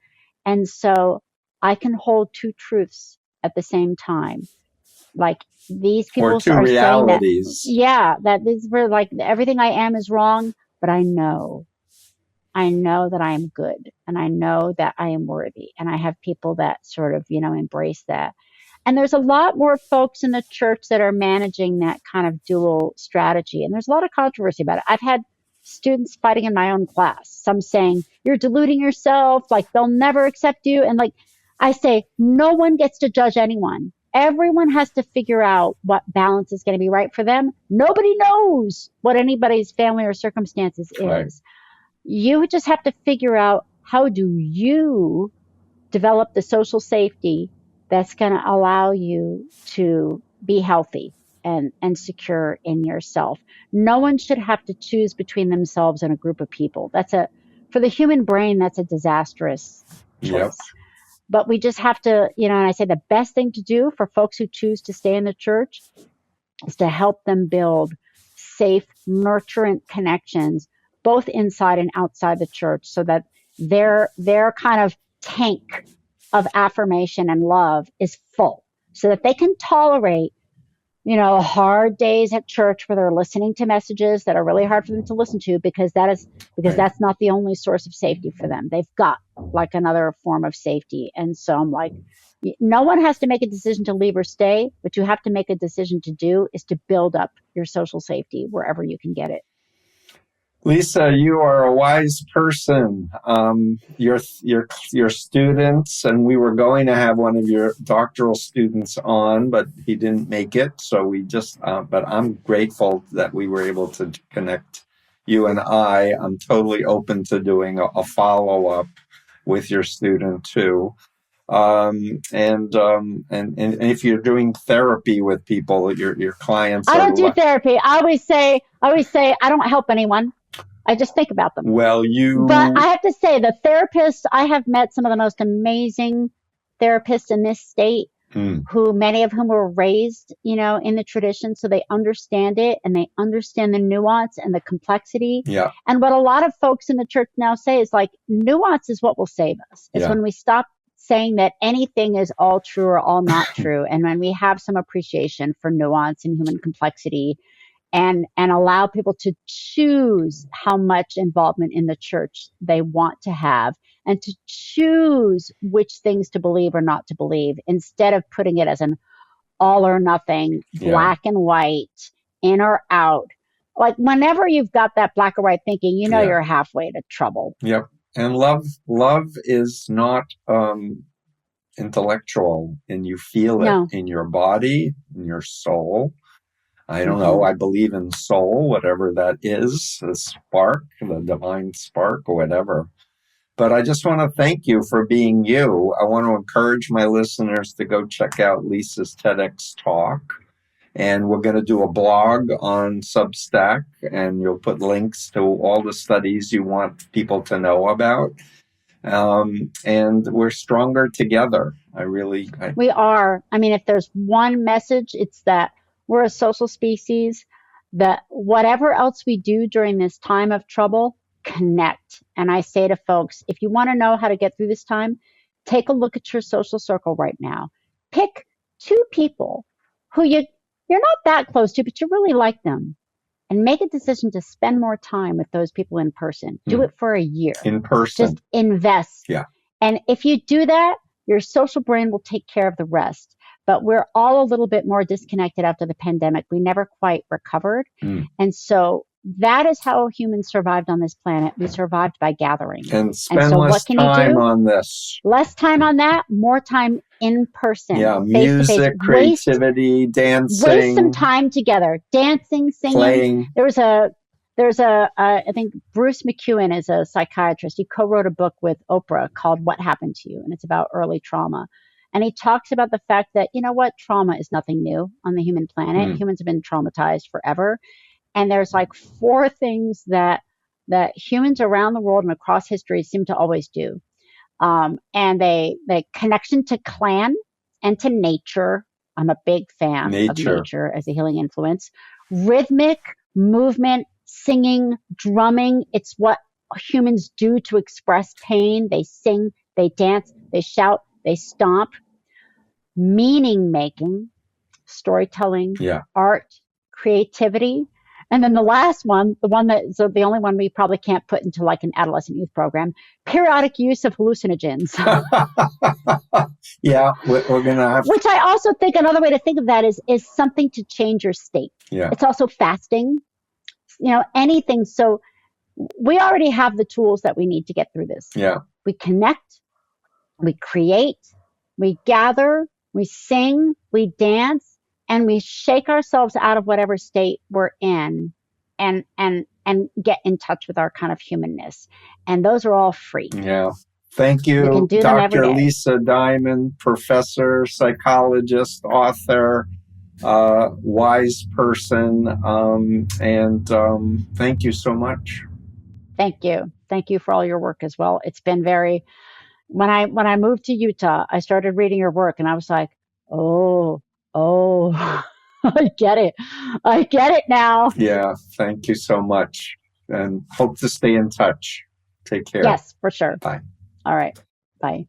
And so I can hold two truths at the same time. Like these people Or two are saying that, realities. yeah, that this were like everything I am is wrong, but I know that I am good and I know that I am worthy. And I have people that sort of, embrace that. And there's a lot more folks in the church that are managing that kind of dual strategy. And there's a lot of controversy about it. I've had students fighting in my own class, some saying, you're deluding yourself, like they'll never accept you. And like I say, no one gets to judge anyone. Everyone has to figure out what balance is going to be right for them. Nobody knows what anybody's family or circumstances Right. is. You just have to figure out, how do you develop the social safety that's going to allow you to be healthy and secure in yourself. No one should have to choose between themselves and a group of people. For the human brain, that's a disastrous choice. Yep. But we just have to, and I say the best thing to do for folks who choose to stay in the church is to help them build safe, nurturant connections, both inside and outside the church, so that their kind of tank of affirmation and love is full, so that they can tolerate, hard days at church where they're listening to messages that are really hard for them to listen to, because Right. that's not the only source of safety for them. They've got like another form of safety. And so I'm like, no one has to make a decision to leave or stay. What you have to make a decision to do is to build up your social safety wherever you can get it. Lisa, you are a wise person. Your students, and we were going to have one of your doctoral students on, but he didn't make it. So we just, but I'm grateful that we were able to connect you and I. I'm totally open to doing a follow-up with your student too. And if you're doing therapy with people, your clients I are don't do therapy. I always say I don't help anyone. I just think about them. Well, But I have to say, the therapists, I have met some of the most amazing therapists in this state, who many of whom were raised, in the tradition, so they understand it and they understand the nuance and the complexity. Yeah. And what a lot of folks in the church now say is like, nuance is what will save us. It's when we stop saying that anything is all true or all not true, and when we have some appreciation for nuance and human complexity, and allow people to choose how much involvement in the church they want to have, and to choose which things to believe or not to believe, instead of putting it as an all or nothing, black and white, in or out. Like whenever you've got that black or white thinking, you're halfway to trouble. Yep. And love is not intellectual, and you feel it in your body, in your soul. I don't know. I believe in soul, whatever that is, the spark, the divine spark, or whatever. But I just want to thank you for being you. I want to encourage my listeners to go check out Lisa's TEDx talk. And we're going to do a blog on Substack, and you'll put links to all the studies you want people to know about. And we're stronger together. We are. I mean, if there's one message, it's that we're a social species. that whatever else we do during this time of trouble, connect. And I say to folks, if you want to know how to get through this time, take a look at your social circle right now. Pick two people who you're not that close to, but you really like them, and make a decision to spend more time with those people in person. Do it for a year. In person. Just invest. Yeah. And if you do that, your social brain will take care of the rest. But we're all a little bit more disconnected after the pandemic. We never quite recovered. And so that is how humans survived on this planet. We survived by gathering. And spend so less what can time you do? on this. Less time on that, more time in person. Yeah, face-to-face. music, creativity, dancing. Waste some time together. Dancing, singing. Playing. I think Bruce McEwen is a psychiatrist. He co-wrote a book with Oprah called What Happened to You? And it's about early trauma. And he talks about the fact that, you know what, trauma is nothing new on the human planet. Humans have been traumatized forever. And there's like 4 things that humans around the world and across history seem to always do. And they connection to clan and to nature. I'm a big fan of nature as a healing influence. Rhythmic movement, singing, drumming. It's what humans do to express pain. They sing, they dance, they shout, they stomp. Meaning making, storytelling, art, creativity. And then the last one, the only one we probably can't put into like an adolescent youth program, periodic use of hallucinogens. Yeah, we're going to have. Which I also think another way to think of that is something to change your state. Yeah. It's also fasting, anything. So we already have the tools that we need to get through this. Yeah. We connect, we create, we gather, we sing, we dance, and we shake ourselves out of whatever state we're in and get in touch with our kind of humanness. And those are all free. Yeah. Thank you, Dr. Lisa Diamond, professor, psychologist, author, wise person. And thank you so much. Thank you. Thank you for all your work as well. It's been when I moved to Utah, I started reading your work and I was like, oh, I get it. I get it now. Yeah. Thank you so much. And hope to stay in touch. Take care. Yes, for sure. Bye. All right. Bye.